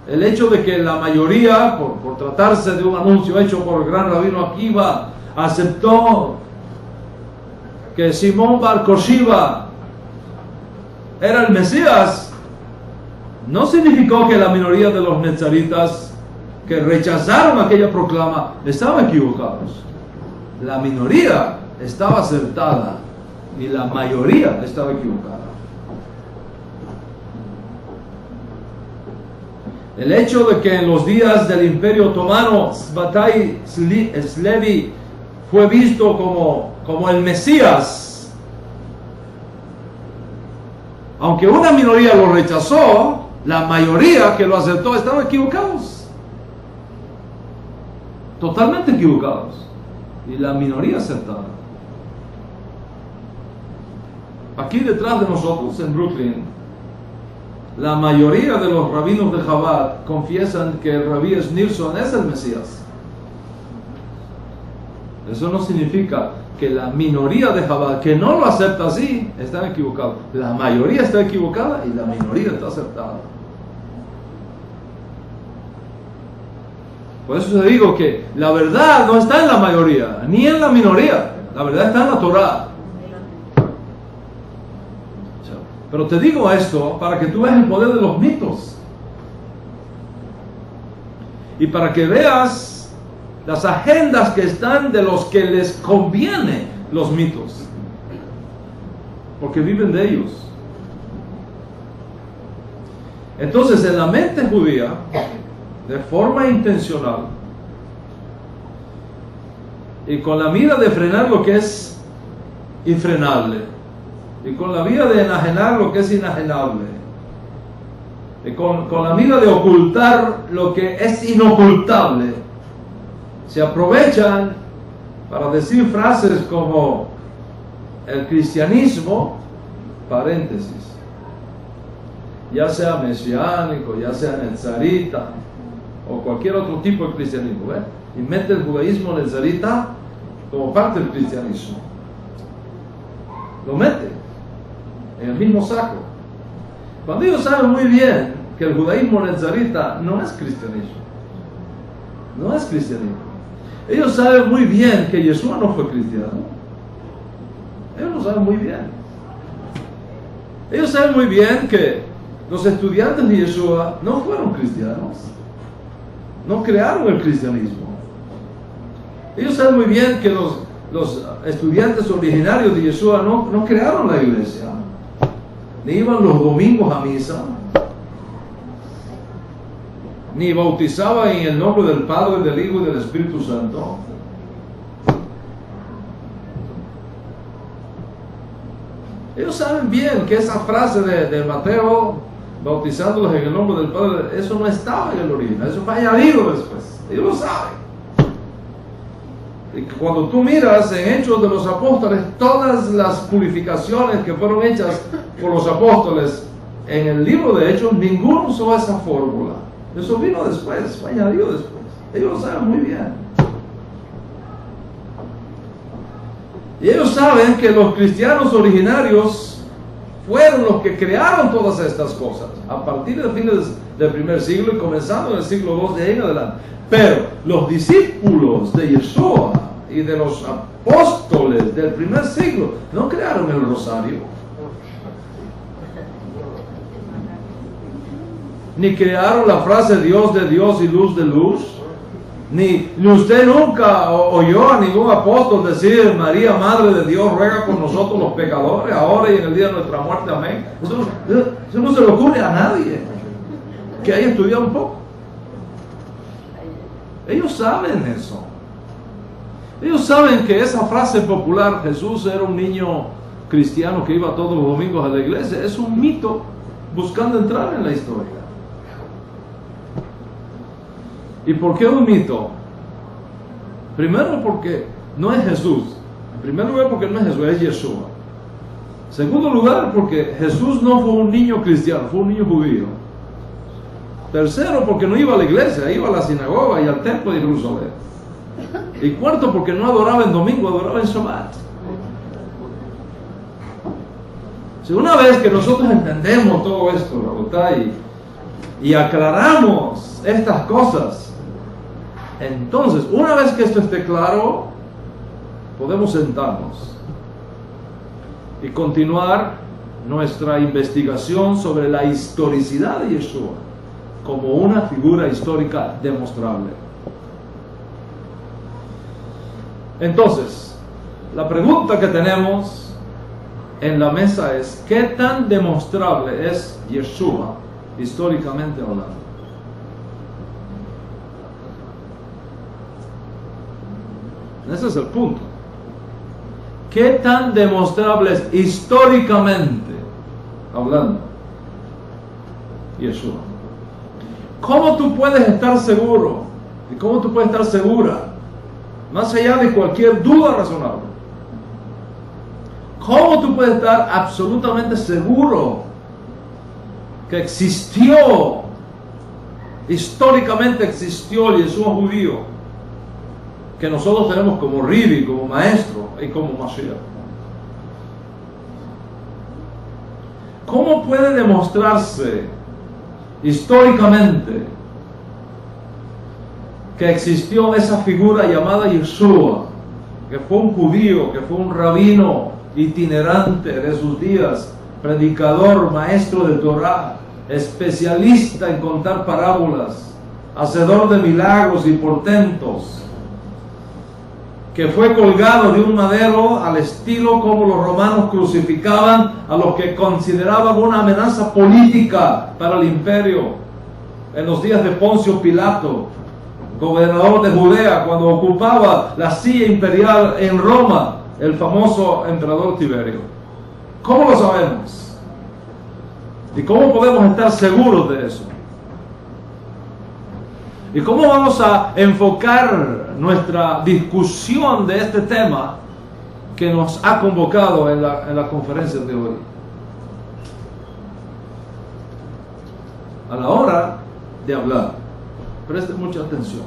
A: el hecho de que la mayoría, por tratarse de un anuncio hecho por el gran rabino Akiva, aceptó que Simón Bar Koshiva era el Mesías, no significó que la minoría de los nezaritas que rechazaron aquella proclama estaban equivocados. La minoría estaba acertada y la mayoría estaba equivocada. El hecho de que en los días del Imperio Otomano Svatai Slevi fue visto como el Mesías, aunque una minoría lo rechazó, la mayoría que lo aceptó estaban equivocados. Totalmente equivocados. Y la minoría acertada. Aquí detrás de nosotros, en Brooklyn, la mayoría de los rabinos de Chabad confiesan que el rabí Schneerson es el Mesías. Eso no significa que la minoría de Chabad que no lo acepta así, están equivocados. La mayoría está equivocada y la minoría está aceptada. Por eso te digo que la verdad no está en la mayoría, ni en la minoría. La verdad está en la Torah. Pero te digo esto para que tú veas el poder de los mitos. Y para que veas las agendas que están de los que les conviene los mitos. Porque viven de ellos. Entonces, en la mente judía, de forma intencional y con la mira de frenar lo que es infrenable y con la mira de enajenar lo que es inajenable y con la mira de ocultar lo que es inocultable, se aprovechan para decir frases como el cristianismo, paréntesis, ya sea mesiánico, ya sea nezarita o cualquier otro tipo de cristianismo, ¿ves? Y mete el judaísmo nezarita como parte del cristianismo. Lo mete en el mismo saco. Cuando ellos saben muy bien que el judaísmo nezarita no es cristianismo. No es cristianismo. Ellos saben muy bien que Yeshua no fue cristiano. Ellos lo saben muy bien. Ellos saben muy bien que los estudiantes de Yeshua no fueron cristianos. No crearon el cristianismo. Ellos saben muy bien que los estudiantes originarios de Yeshua no crearon la iglesia. Ni iban los domingos a misa. Ni bautizaban en el nombre del Padre, del Hijo y del Espíritu Santo. Ellos saben bien que esa frase de Mateo, bautizándolos en el nombre del Padre, eso no estaba en el origen, eso fue añadido después. Ellos lo saben. Y cuando tú miras en Hechos de los Apóstoles, todas las purificaciones que fueron hechas por los apóstoles en el libro de Hechos, ninguno usó esa fórmula. Eso vino después, fue añadido después. Ellos lo saben muy bien. Y ellos saben que los cristianos originarios fueron los que crearon todas estas cosas, a partir de fines del primer siglo y comenzando en el siglo II de ahí en adelante. Pero los discípulos de Yeshua y de los apóstoles del primer siglo no crearon el rosario, ni crearon la frase Dios de Dios y luz de luz. Ni usted nunca oyó a ningún apóstol decir María, Madre de Dios, ruega por nosotros los pecadores, ahora y en el día de nuestra muerte, amén. Eso no se le ocurre a nadie que haya estudiado un poco. Ellos saben eso. Ellos saben que esa frase popular, Jesús era un niño cristiano que iba todos los domingos a la iglesia, es un mito buscando entrar en la historia. ¿Y por qué un mito? Primero porque no es Jesús. En primer lugar porque no es Jesús, es Yeshua. En segundo lugar porque Jesús no fue un niño cristiano, fue un niño judío. Tercero porque no iba a la iglesia, iba a la sinagoga y al templo de Jerusalén. Y cuarto, porque no adoraba en domingo, adoraba en Shabbat. Si una vez que nosotros entendemos todo esto, Rabotay, y aclaramos estas cosas, entonces, una vez que esto esté claro, podemos sentarnos y continuar nuestra investigación sobre la historicidad de Yeshua como una figura histórica demostrable. Entonces, la pregunta que tenemos en la mesa es: ¿qué tan demostrable es Yeshua históricamente hablando? Ese es el punto. ¿Qué tan demostrable es históricamente hablando Yeshua? ¿Cómo tú puedes estar seguro? ¿Y cómo tú puedes estar segura? Más allá de cualquier duda razonable. ¿Cómo tú puedes estar absolutamente seguro que existió, históricamente existió el Yeshua judío, que nosotros tenemos como Ribi, como maestro y como Mashiach? ¿Cómo puede demostrarse históricamente que existió esa figura llamada Yeshua, que fue un judío, que fue un rabino itinerante de sus días, predicador, maestro de Torah, especialista en contar parábolas, hacedor de milagros y portentos, que fue colgado de un madero al estilo como los romanos crucificaban a los que consideraban una amenaza política para el imperio en los días de Poncio Pilato, gobernador de Judea, cuando ocupaba la silla imperial en Roma, el famoso emperador Tiberio? ¿Cómo lo sabemos? ¿Y cómo podemos estar seguros de eso? ¿Y cómo vamos a enfocar nuestra discusión de este tema que nos ha convocado en la conferencia de hoy? A la hora de hablar, preste mucha atención.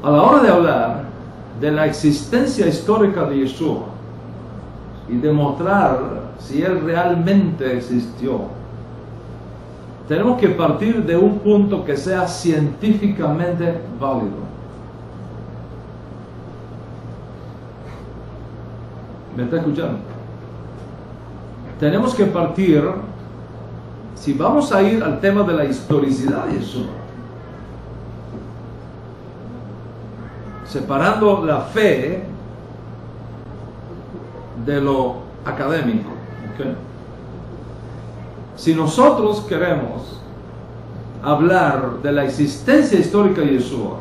A: A la hora de hablar de la existencia histórica de Yeshua y demostrar si Él realmente existió, tenemos que partir de un punto que sea científicamente válido. ¿Me está escuchando? Tenemos que partir, si vamos a ir al tema de la historicidad de Yeshua, separando la fe de lo académico, ¿okay? Si nosotros queremos hablar de la existencia histórica de Yeshua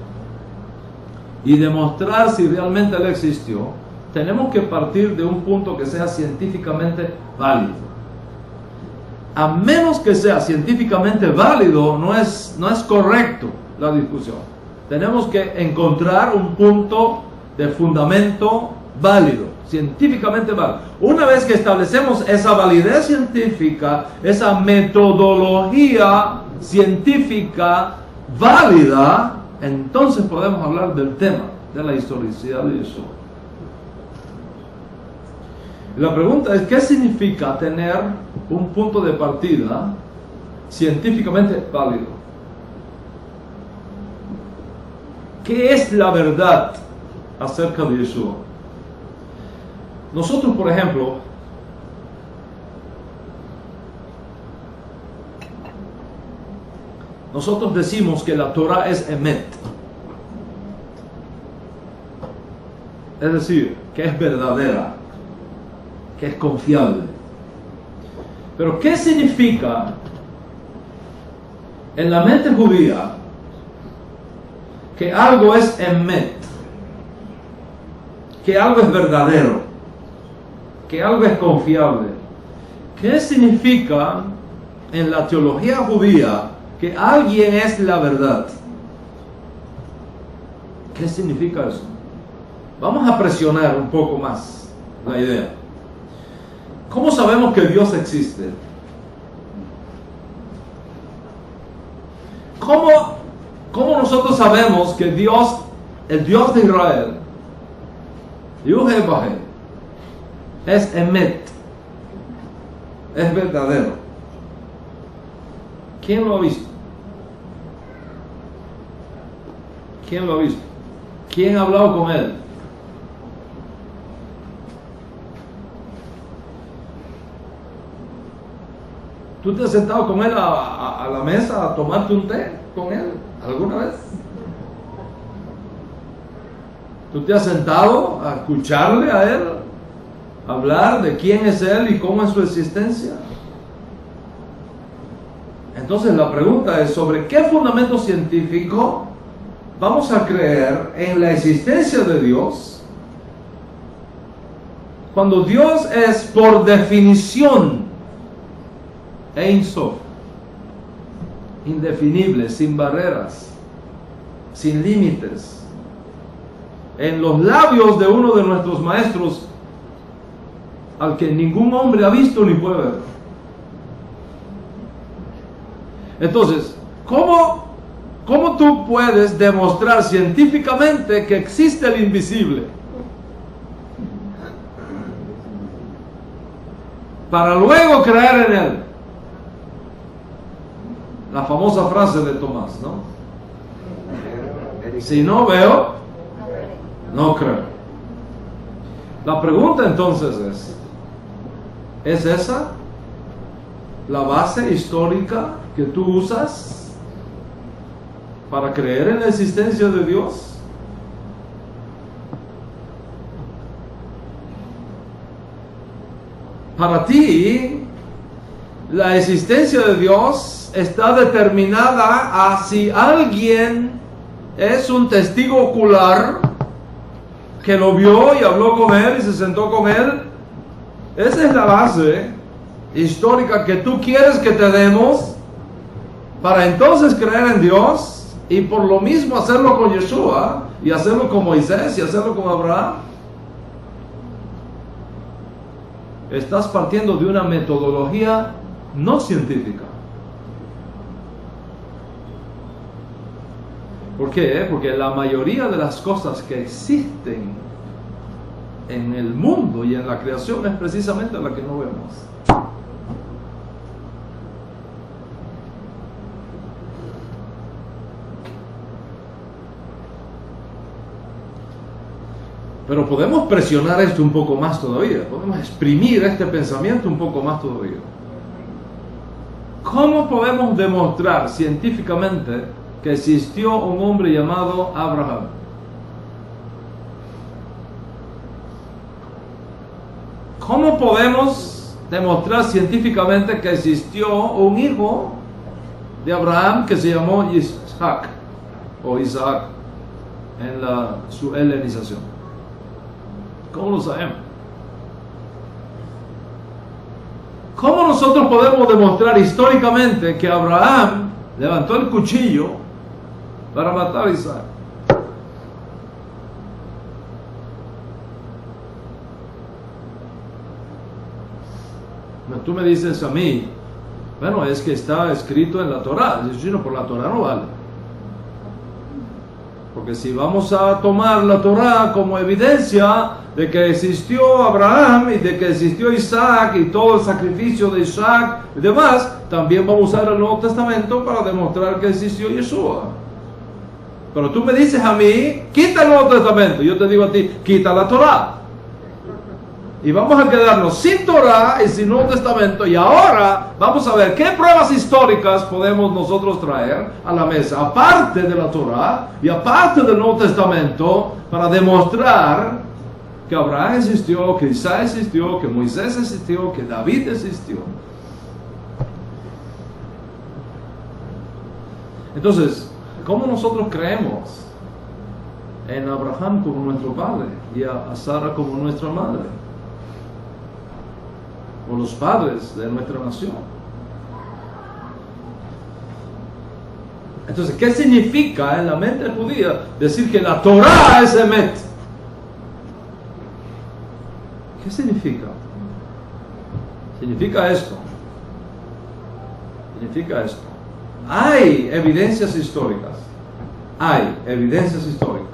A: y demostrar si realmente Él existió, tenemos que partir de un punto que sea científicamente válido. A menos que sea científicamente válido, no es correcto la discusión. Tenemos que encontrar un punto de fundamento válido, científicamente válido. Una vez que establecemos esa validez científica, esa metodología científica válida, entonces podemos hablar del tema de la historicidad de Yeshua. La pregunta es: ¿qué significa tener un punto de partida científicamente válido? ¿Qué es la verdad acerca de Yeshua? Nosotros, por ejemplo, nosotros decimos que la Torah es emet, es decir, que es verdadera, que es confiable. Pero ¿qué significa en la mente judía que algo es emet, que algo es verdadero, que algo es confiable? ¿Qué significa en la teología judía que alguien es la verdad? ¿Qué significa eso? Vamos a presionar un poco más la idea. ¿Cómo sabemos que Dios existe? ¿Cómo nosotros sabemos que Dios, el Dios de Israel, Yuhe-Bahe, es Emet, es verdadero. ¿Quién lo ha visto? ¿Quién lo ha visto? ¿Quién ha hablado con él? ¿Tú te has sentado con él a la mesa a tomarte un té con él alguna vez? ¿Tú te has sentado a escucharle a él? Hablar de quién es él y cómo es su existencia. Entonces la pregunta es: ¿sobre qué fundamento científico vamos a creer en la existencia de Dios cuando Dios es por definición Ein Sof, indefinible, sin barreras, sin límites? En los labios de uno de nuestros maestros, al que ningún hombre ha visto ni puede ver. Entonces, ¿cómo tú puedes demostrar científicamente que existe el invisible? Para luego creer en él. La famosa frase de Tomás, ¿no? Si no veo, no creo. La pregunta entonces ¿es esa la base histórica que tú usas para creer en la existencia de Dios? Para ti, la existencia de Dios está determinada a si alguien es un testigo ocular que lo vio y habló con él y se sentó con él. Esa es la base histórica que tú quieres que te demos para entonces creer en Dios y por lo mismo hacerlo con Yeshua y hacerlo con Moisés y hacerlo con Abraham. Estás partiendo de una metodología no científica. ¿Por qué? Porque la mayoría de las cosas que existen en el mundo y en la creación es precisamente la que no vemos. Pero podemos presionar esto un poco más todavía, podemos exprimir este pensamiento un poco más todavía. ¿Cómo podemos demostrar científicamente que existió un hombre llamado Abraham? ¿Cómo podemos demostrar científicamente que existió un hijo de Abraham que se llamó Isaac o Isaac en su helenización? ¿Cómo lo sabemos? ¿Cómo nosotros podemos demostrar históricamente que Abraham levantó el cuchillo para matar a Isaac? Tú me dices a mí, bueno, es que está escrito en la Torah. Yo no, por la Torah no vale. Porque si vamos a tomar la Torah como evidencia de que existió Abraham y de que existió Isaac y todo el sacrificio de Isaac y demás, también vamos a usar el Nuevo Testamento para demostrar que existió Yeshua. Pero tú me dices a mí, quita el Nuevo Testamento. Yo te digo a ti, quita la Torah. Y vamos a quedarnos sin Torah y sin Nuevo Testamento. Y ahora vamos a ver qué pruebas históricas podemos nosotros traer a la mesa, aparte de la Torah y aparte del Nuevo Testamento, para demostrar que Abraham existió, que Isaac existió, que Moisés existió, que David existió. Entonces, ¿cómo nosotros creemos en Abraham como nuestro padre y a Sara como nuestra madre? O los padres de nuestra nación. Entonces, ¿qué significa en la mente judía decir que la Torah es Emet? ¿Qué significa? Significa esto. Significa esto. Hay evidencias históricas hay evidencias históricas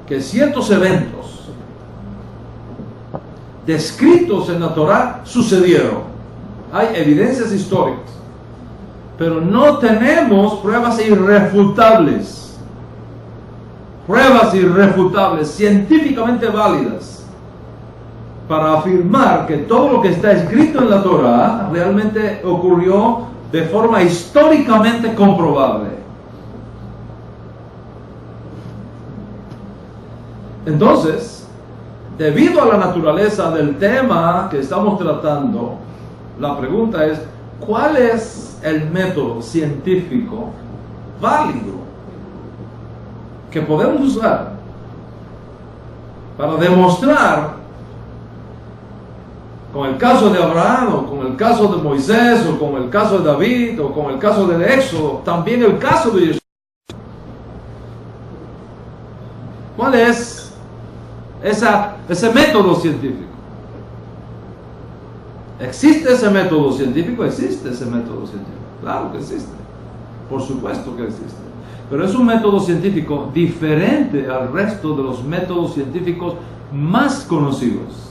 A: que ciertos eventos descritos en la Torá sucedieron. Hay evidencias históricas, pero no tenemos pruebas irrefutables, científicamente válidas, para afirmar que todo lo que está escrito en la Torá realmente ocurrió de forma históricamente comprobable. Entonces, debido a la naturaleza del tema que estamos tratando, la pregunta es, ¿cuál es el método científico válido que podemos usar para demostrar, con el caso de Abraham, o con el caso de Moisés, o con el caso de David, o con el caso del Éxodo, también el caso de Jesús? ¿Cuál es ese método científico? ¿Existe ese método científico? Existe ese método científico. Claro que existe. Por supuesto que existe. Pero es un método científico diferente al resto de los métodos científicos más conocidos.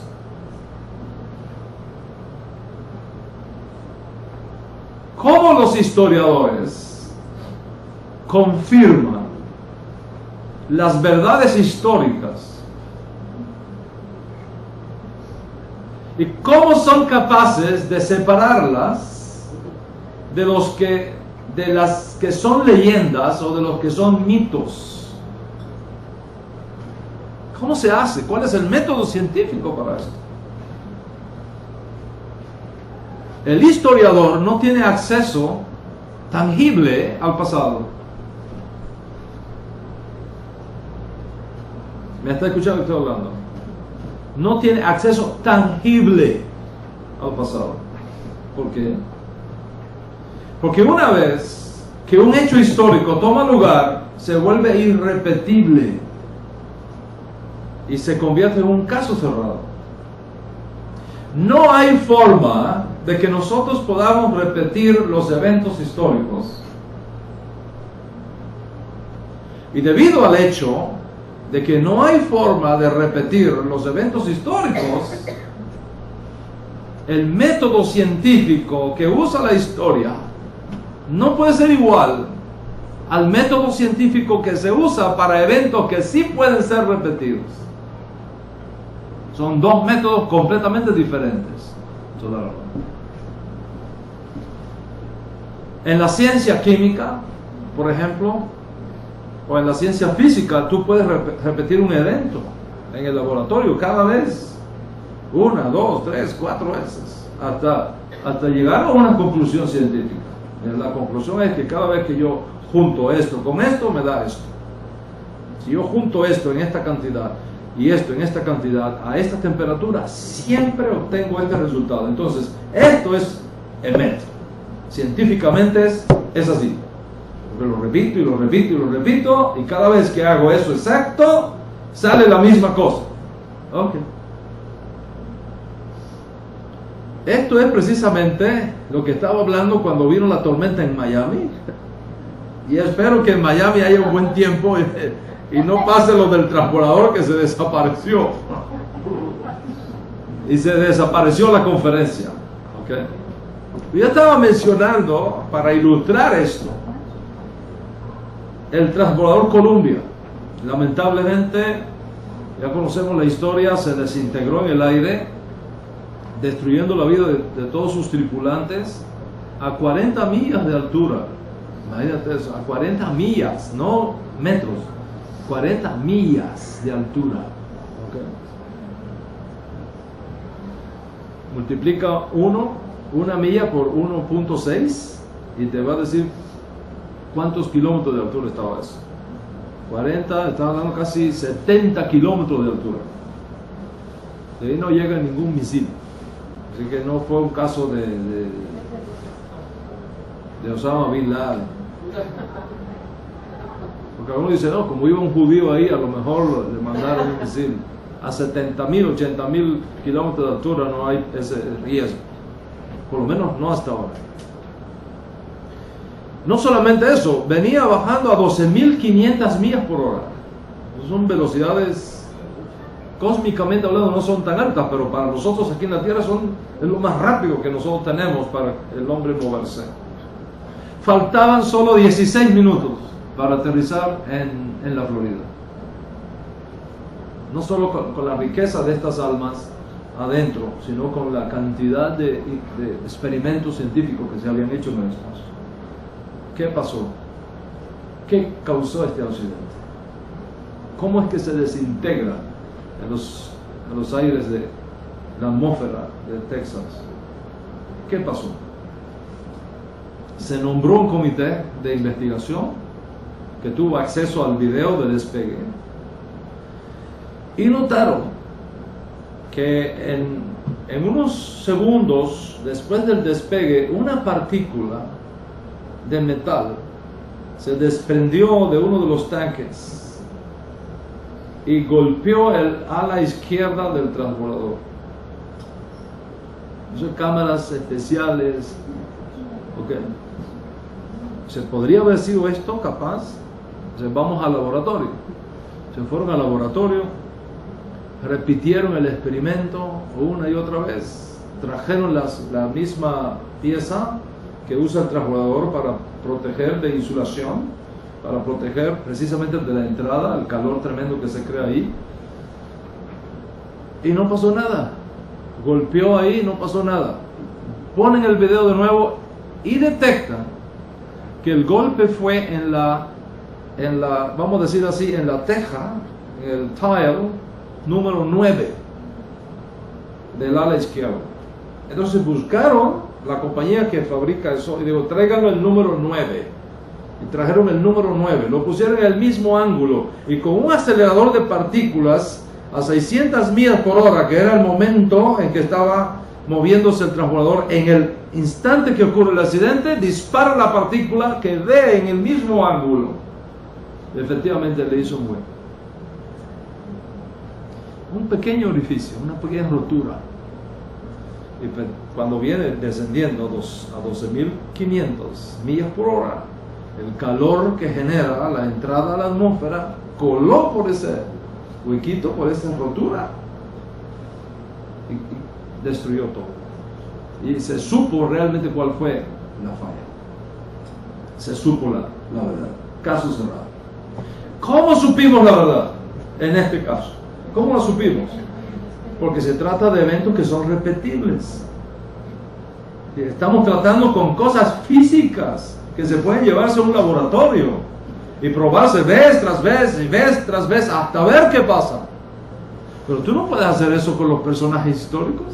A: ¿Cómo los historiadores confirman las verdades históricas? ¿Y cómo son capaces de separarlas de las que son leyendas o de los que son mitos? ¿Cómo se hace? ¿Cuál es el método científico para esto? El historiador no tiene acceso tangible al pasado. ¿Me está escuchando lo que estoy hablando? No tiene acceso tangible al pasado. ¿Por qué? Porque una vez que un hecho histórico toma lugar, se vuelve irrepetible y se convierte en un caso cerrado. No hay forma de que nosotros podamos repetir los eventos históricos. Y debido al hecho de que no hay forma de repetir los eventos históricos, el método científico que usa la historia no puede ser igual al método científico que se usa para eventos que sí pueden ser repetidos. Son dos métodos completamente diferentes. En la ciencia química, por ejemplo, o en la ciencia física, tú puedes repetir un evento en el laboratorio cada vez, 1, 2, 3, 4 veces, hasta llegar a una conclusión científica. La conclusión es que cada vez que yo junto esto con esto, me da esto. Si yo junto esto en esta cantidad y esto en esta cantidad a esta temperatura, siempre obtengo este resultado. Entonces, esto es el método. Científicamente es así. Porque lo repito y lo repito y lo repito, y cada vez que hago eso exacto, sale la misma cosa. Ok. Esto es precisamente lo que estaba hablando cuando vino la tormenta en Miami. Y espero que en Miami haya un buen tiempo y no pase lo del transbordador que se desapareció. Y se desapareció la conferencia. Okay. Yo estaba mencionando, para ilustrar esto, el transbordador Columbia. Lamentablemente, ya conocemos la historia, se desintegró en el aire, destruyendo la vida de todos sus tripulantes a 40 millas de altura. Imagínate eso, a 40 millas, no metros, 40 millas de altura. Okay. Multiplica una milla por 1.6 y te va a decir cuántos kilómetros de altura estaba eso. 40, estaba dando casi 70 kilómetros de altura. De ahí no llega ningún misil. Así que no fue un caso de Osama Bin Laden. Porque uno dice, no, como iba un judío ahí, a lo mejor le mandaron un misil. A 70.000, 80.000 kilómetros de altura no hay ese riesgo. Por lo menos no hasta ahora. No solamente eso, venía bajando a 12.500 millas por hora. Son velocidades, cósmicamente hablando, no son tan altas, pero para nosotros aquí en la Tierra es lo más rápido que nosotros tenemos para el hombre moverse. Faltaban solo 16 minutos para aterrizar en la Florida. No solo con la riqueza de estas almas adentro, sino con la cantidad de experimentos científicos que se habían hecho en el espacio. ¿Qué pasó? ¿Qué causó este accidente? ¿Cómo es que se desintegra en los aires de la atmósfera de Texas? ¿Qué pasó? Se nombró un comité de investigación que tuvo acceso al video de despegue y notaron que en unos segundos después del despegue una partícula de metal se desprendió de uno de los tanques y golpeó el ala izquierda del transbordador. Son cámaras especiales. Okay. ¿Se podría haber sido esto capaz? Entonces vamos al laboratorio. Se fueron al laboratorio, repitieron el experimento una y otra vez, trajeron la misma pieza que usa el transbordador para proteger de insulación, para proteger precisamente de la entrada, el calor tremendo que se crea ahí, y no pasó nada. Golpeó ahí, no pasó nada. Ponen el video de nuevo y detectan que el golpe fue en la, vamos a decir así, en la teja, en el tile número 9 del ala izquierdo. Entonces buscaron la compañía que fabrica eso y digo, tráiganlo el número 9. Y trajeron el número 9, lo pusieron en el mismo ángulo y con un acelerador de partículas a 600 millas por hora, que era el momento en que estaba moviéndose el transbordador, en el instante que ocurre el accidente, dispara la partícula que ve en el mismo ángulo. Efectivamente le hizo un hueco. Un pequeño orificio, una pequeña rotura. Y cuando viene descendiendo a 12.500 millas por hora, el calor que genera la entrada a la atmósfera coló por ese huequito, por esa rotura y destruyó todo. Y se supo realmente cuál fue la falla. Se supo la verdad. Caso cerrado. ¿Cómo supimos la verdad en este caso? ¿Cómo lo supimos? Porque se trata de eventos que son repetibles. Estamos tratando con cosas físicas que se pueden llevarse a un laboratorio y probarse vez tras vez y vez tras vez hasta ver qué pasa. Pero tú no puedes hacer eso con los personajes históricos.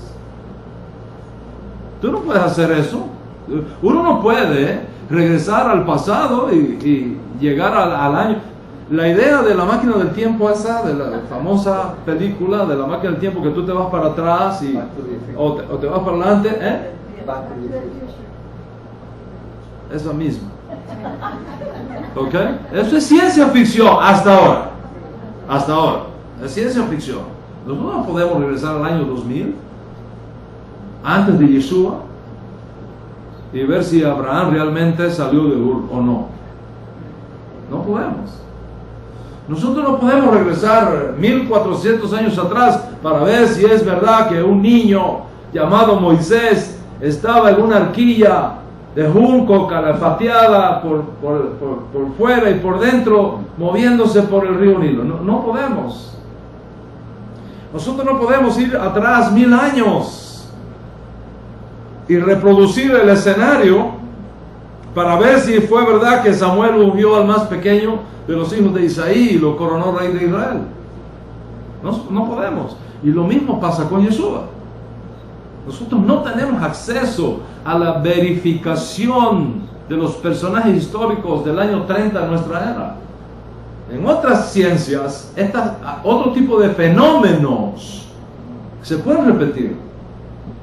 A: Tú no puedes hacer eso. Uno no puede regresar al pasado y llegar al año. La idea de la máquina del tiempo esa, de la famosa película de la máquina del tiempo, que tú te vas para atrás o te vas para adelante, esa misma. ¿Ok? Eso es ciencia ficción hasta ahora. Hasta ahora. Es ciencia ficción. Nosotros no podemos regresar al año 2000, antes de Yeshua, y ver si Abraham realmente salió de Ur o no. No podemos. Nosotros no podemos regresar 1400 años atrás para ver si es verdad que un niño llamado Moisés estaba en una arquilla de junco calafateada por fuera y por dentro, moviéndose por el río Nilo. No podemos. Nosotros no podemos ir atrás 1000 años y reproducir el escenario para ver si fue verdad que Samuel ungió al más pequeño de los hijos de Isaí y lo coronó rey de Israel. No podemos. Y lo mismo pasa con Yeshua. Nosotros no tenemos acceso a la verificación de los personajes históricos del año 30 de nuestra era. En otras ciencias, otro tipo de fenómenos se pueden repetir.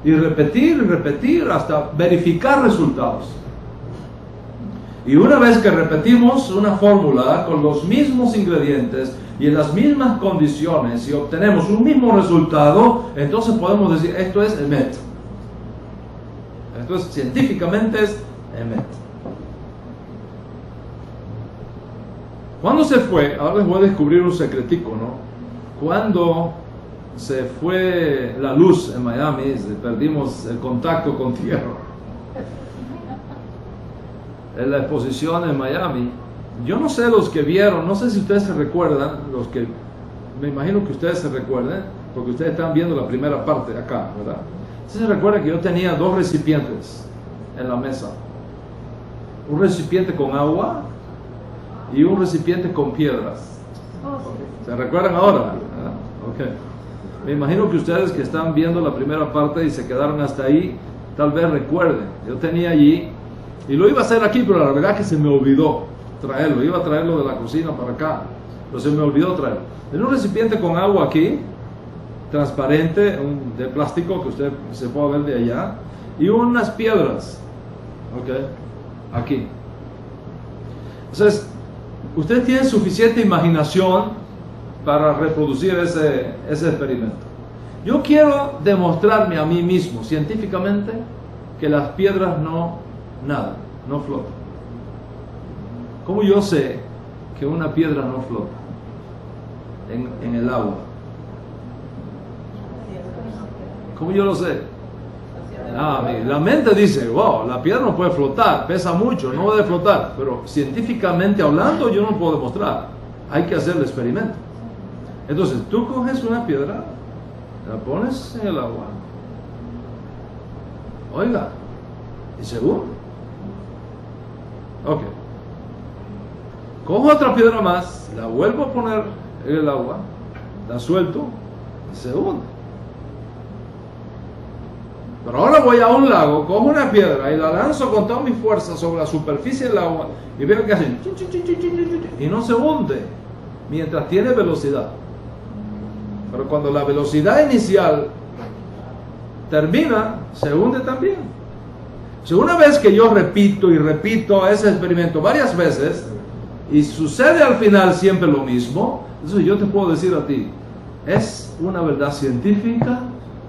A: Y repetir y repetir hasta verificar resultados. Y una vez que repetimos una fórmula con los mismos ingredientes y en las mismas condiciones y obtenemos un mismo resultado, entonces podemos decir, esto es Emet. Esto es, científicamente es Emet. ¿Cuándo se fue? Ahora les voy a descubrir un secretico, ¿no? Cuando se fue la luz en Miami, perdimos el contacto con tierra. En la exposición en Miami, yo no sé los que vieron, no sé si ustedes se recuerdan, los que, me imagino que ustedes se recuerden, porque ustedes están viendo la primera parte acá, ¿verdad? ¿Ustedes se recuerdan que yo tenía 2 recipientes en la mesa? Un recipiente con agua y un recipiente con piedras. ¿Se recuerdan ahora? Ok. Me imagino que ustedes que están viendo la primera parte y se quedaron hasta ahí, tal vez recuerden. Yo tenía allí, y lo iba a hacer aquí, pero la verdad que se me olvidó traerlo. Iba a traerlo de la cocina para acá, pero se me olvidó traerlo. En un recipiente con agua aquí, transparente, de plástico, que usted se puede ver de allá, y unas piedras, ok, aquí. Entonces, usted tiene suficiente imaginación para reproducir ese experimento. Yo quiero demostrarme a mí mismo, científicamente, que las piedras no nadan, no flotan. ¿Cómo yo sé que una piedra no flota en el agua? ¿Cómo yo lo sé? La mente dice, wow, la piedra no puede flotar, pesa mucho, no debe flotar. Pero científicamente hablando, yo no puedo demostrar. Hay que hacer el experimento. Entonces, tú coges una piedra, la pones en el agua. Oiga, ¿y seguro? Ok. Cojo otra piedra más, la vuelvo a poner en el agua, la suelto y se hunde. Pero ahora voy a un lago, cojo una piedra y la lanzo con toda mi fuerza sobre la superficie del agua y veo que hace y no se hunde mientras tiene velocidad. Pero cuando la velocidad inicial termina, se hunde también. Si una vez que yo repito y repito ese experimento varias veces y sucede al final siempre lo mismo, entonces yo te puedo decir a ti, es una verdad científica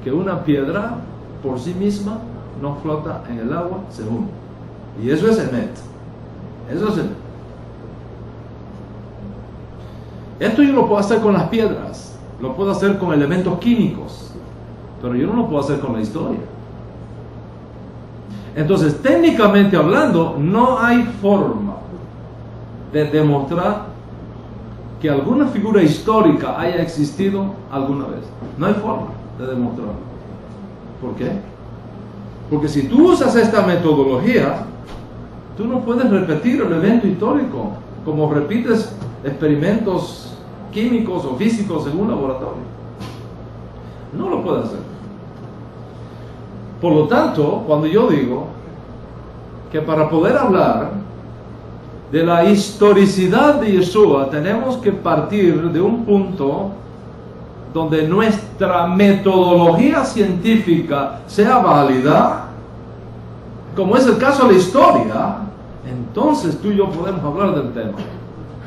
A: que una piedra por sí misma no flota en el agua, se hunde. Y eso es emet. Eso es emet. Esto yo lo puedo hacer con las piedras, lo puedo hacer con elementos químicos, pero yo no lo puedo hacer con la historia. Entonces, técnicamente hablando, no hay forma de demostrar que alguna figura histórica haya existido alguna vez. No hay forma de demostrarlo. ¿Por qué? Porque si tú usas esta metodología, tú no puedes repetir el evento histórico como repites experimentos químicos o físicos en un laboratorio. No lo puedes hacer. Por lo tanto, cuando yo digo que para poder hablar de la historicidad de Yeshua tenemos que partir de un punto donde nuestra metodología científica sea válida, como es el caso de la historia, entonces tú y yo podemos hablar del tema.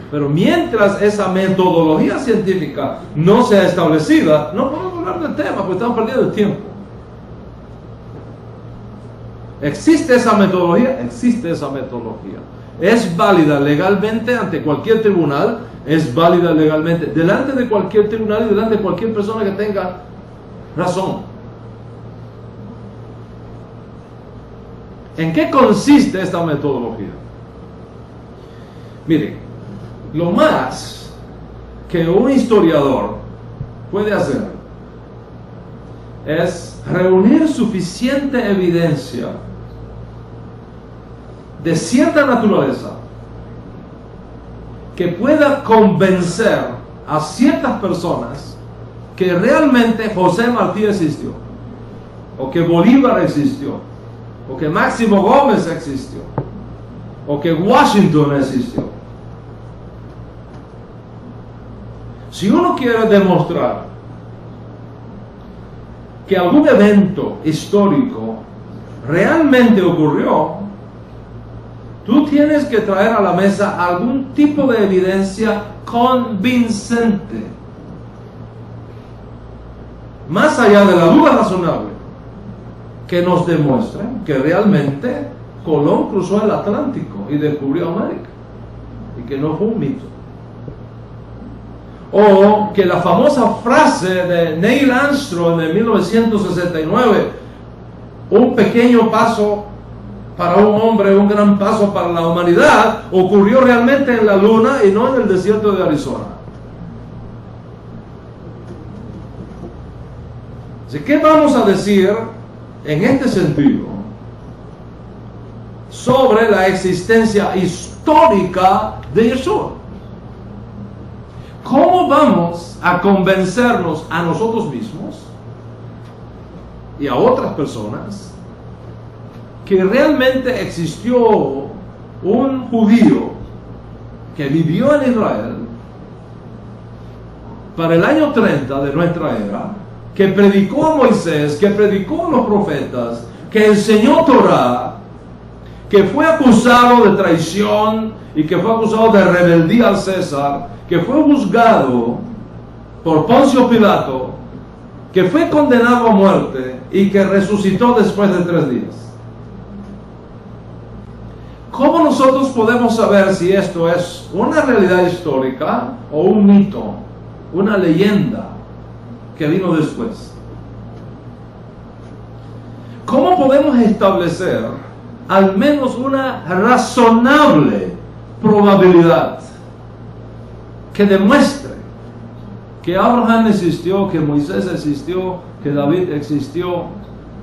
A: Pero mientras esa metodología científica no sea establecida, no podemos hablar del tema, porque estamos perdiendo el tiempo. ¿Existe esa metodología? Existe esa metodología. ¿Es válida legalmente ante cualquier tribunal? Es válida legalmente delante de cualquier tribunal y delante de cualquier persona que tenga razón. ¿En qué consiste esta metodología? Mire, lo más que un historiador puede hacer es reunir suficiente evidencia de cierta naturaleza que pueda convencer a ciertas personas que realmente José Martí existió, o que Bolívar existió, o que Máximo Gómez existió, o que Washington existió. Si uno quiere demostrar que algún evento histórico realmente ocurrió, tú tienes que traer a la mesa algún tipo de evidencia convincente, más allá de la duda razonable, que nos demuestre que realmente Colón cruzó el Atlántico y descubrió América, y que no fue un mito. O que la famosa frase de Neil Armstrong en 1969, un pequeño paso para un hombre, un gran paso para la humanidad, ocurrió realmente en la luna y no en el desierto de Arizona. Así que, ¿qué vamos a decir en este sentido sobre la existencia histórica de Yeshua? ¿Cómo vamos a convencernos a nosotros mismos y a otras personas que realmente existió un judío que vivió en Israel para el año 30 de nuestra era, que predicó a Moisés, que predicó a los profetas, que enseñó Torah, que fue acusado de traición y que fue acusado de rebeldía al César, que fue juzgado por Poncio Pilato, que fue condenado a muerte y que resucitó después de 3 días? ¿Cómo nosotros podemos saber si esto es una realidad histórica o un mito, una leyenda que vino después? ¿Cómo podemos establecer al menos una razonable probabilidad que demuestre que Abraham existió, que Moisés existió, que David existió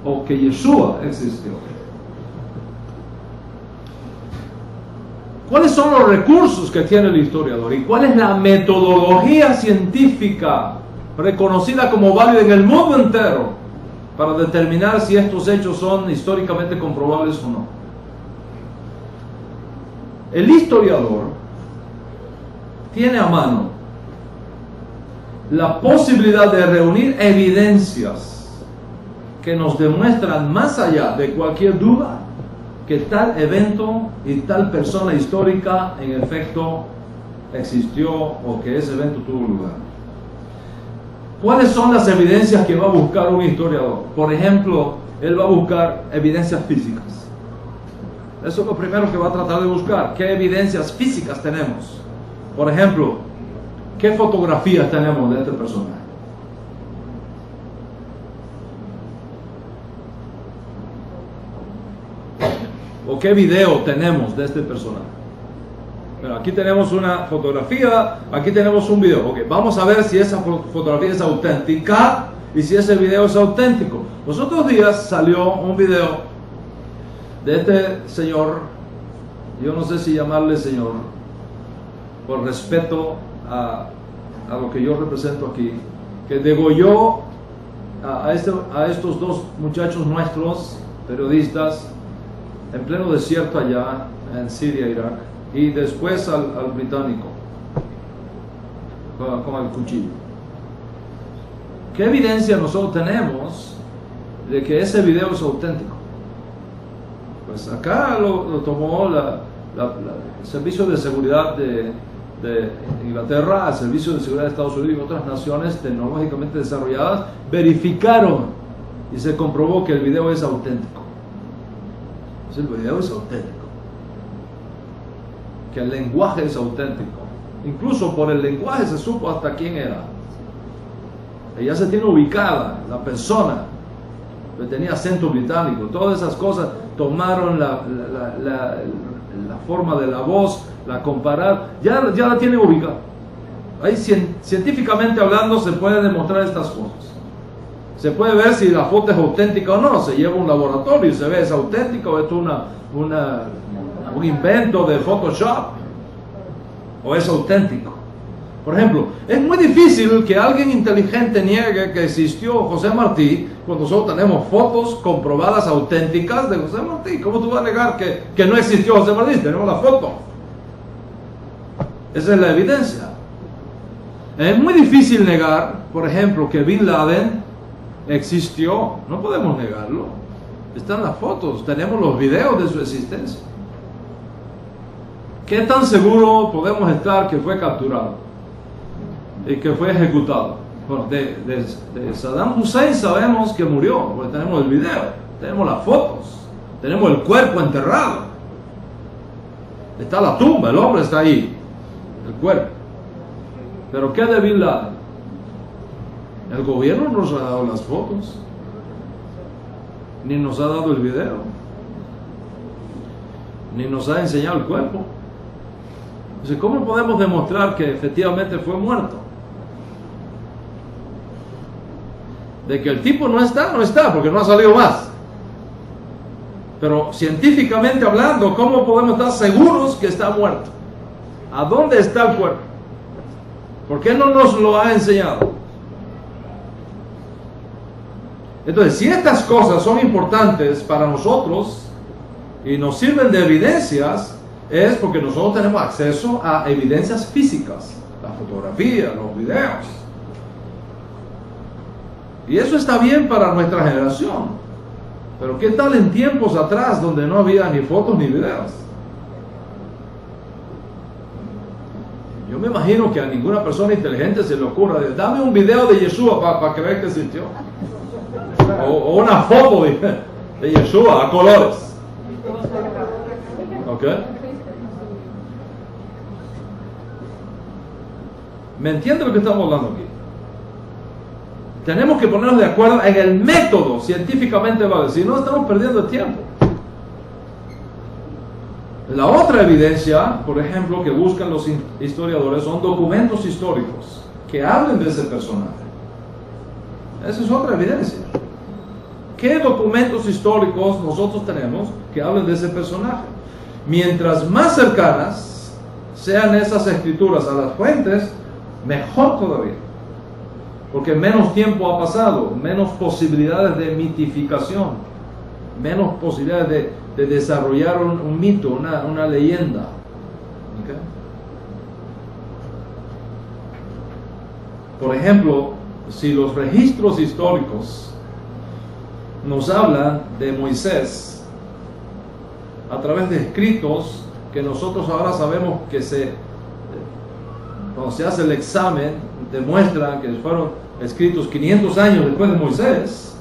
A: o que Yeshua existió? ¿Cuáles son los recursos que tiene el historiador y cuál es la metodología científica reconocida como válida en el mundo entero para determinar si estos hechos son históricamente comprobables o no? El historiador tiene a mano la posibilidad de reunir evidencias que nos demuestran más allá de cualquier duda que tal evento y tal persona histórica en efecto existió o que ese evento tuvo lugar. ¿Cuáles son las evidencias que va a buscar un historiador? Por ejemplo, él va a buscar evidencias físicas. Eso es lo primero que va a tratar de buscar. ¿Qué evidencias físicas tenemos? Por ejemplo, ¿qué fotografías tenemos de este personaje? ¿O qué video tenemos de este personaje? Bueno, aquí tenemos una fotografía, aquí tenemos un video. Ok, vamos a ver si esa fotografía es auténtica y si ese video es auténtico. Los otros días salió un video de este señor, yo no sé si llamarle señor, por respeto a lo que yo represento aquí, que degolló a estos 2 muchachos nuestros, periodistas, en pleno desierto allá en Siria, Irak, y después al británico con el cuchillo. ¿Qué evidencia nosotros tenemos de que ese video es auténtico? Pues acá lo tomó el Servicio de Seguridad de Inglaterra, el Servicio de Seguridad de Estados Unidos y otras naciones tecnológicamente desarrolladas verificaron y se comprobó que el video es auténtico. El video es auténtico, que el lenguaje es auténtico, incluso por el lenguaje se supo hasta quién era. Ella se tiene ubicada la persona, que tenía acento británico, todas esas cosas tomaron la forma de la voz, la compararon, ya la tiene ubicada. Ahí científicamente hablando se puede demostrar estas cosas. Se puede ver si la foto es auténtica o no. Se lleva a un laboratorio y se ve, ¿es auténtica o es un invento de Photoshop? ¿O es auténtico? Por ejemplo, es muy difícil que alguien inteligente niegue que existió José Martí cuando nosotros tenemos fotos comprobadas auténticas de José Martí. ¿Cómo tú vas a negar que no existió José Martí? Tenemos la foto. Esa es la evidencia. Es muy difícil negar, por ejemplo, que Bin Laden existió, no podemos negarlo. Están las fotos, tenemos los videos de su existencia. ¿Qué tan seguro podemos estar que fue capturado y que fue ejecutado? Bueno, de Saddam Hussein sabemos que murió, porque tenemos el video, tenemos las fotos, tenemos el cuerpo enterrado, está la tumba, el hombre está ahí, el cuerpo. Pero ¿qué de Bin Laden? El gobierno no nos ha dado las fotos, ni nos ha dado el video, ni nos ha enseñado el cuerpo. Entonces, ¿cómo podemos demostrar que efectivamente fue muerto? De que el tipo no está, porque no ha salido más. Pero científicamente hablando, ¿cómo podemos estar seguros que está muerto? ¿A dónde está el cuerpo? ¿Por qué no nos lo ha enseñado? Entonces, si estas cosas son importantes para nosotros y nos sirven de evidencias, es porque nosotros tenemos acceso a evidencias físicas, la fotografía, los videos. Y eso está bien para nuestra generación. Pero ¿qué tal en tiempos atrás donde no había ni fotos ni videos? Yo me imagino que a ninguna persona inteligente se le ocurra, dame un video de Yeshua para que veas qué sintió. O una foto de Yeshua a colores. ¿Ok? ¿Me entiende lo que estamos hablando aquí? Tenemos que ponernos de acuerdo en el método científicamente válido, si no estamos perdiendo tiempo. La otra evidencia, por ejemplo, que buscan los historiadores son documentos históricos que hablen de ese personaje. Esa es otra evidencia. ¿Qué documentos históricos nosotros tenemos que hablen de ese personaje? Mientras más cercanas sean esas escrituras a las fuentes, mejor todavía. Porque menos tiempo ha pasado, menos posibilidades de mitificación, menos posibilidades de desarrollar un mito, una leyenda. ¿Okay? Por ejemplo, si los registros históricos nos hablan de Moisés a través de escritos que nosotros ahora sabemos que cuando se hace el examen demuestran que fueron escritos 500 años después de Moisés,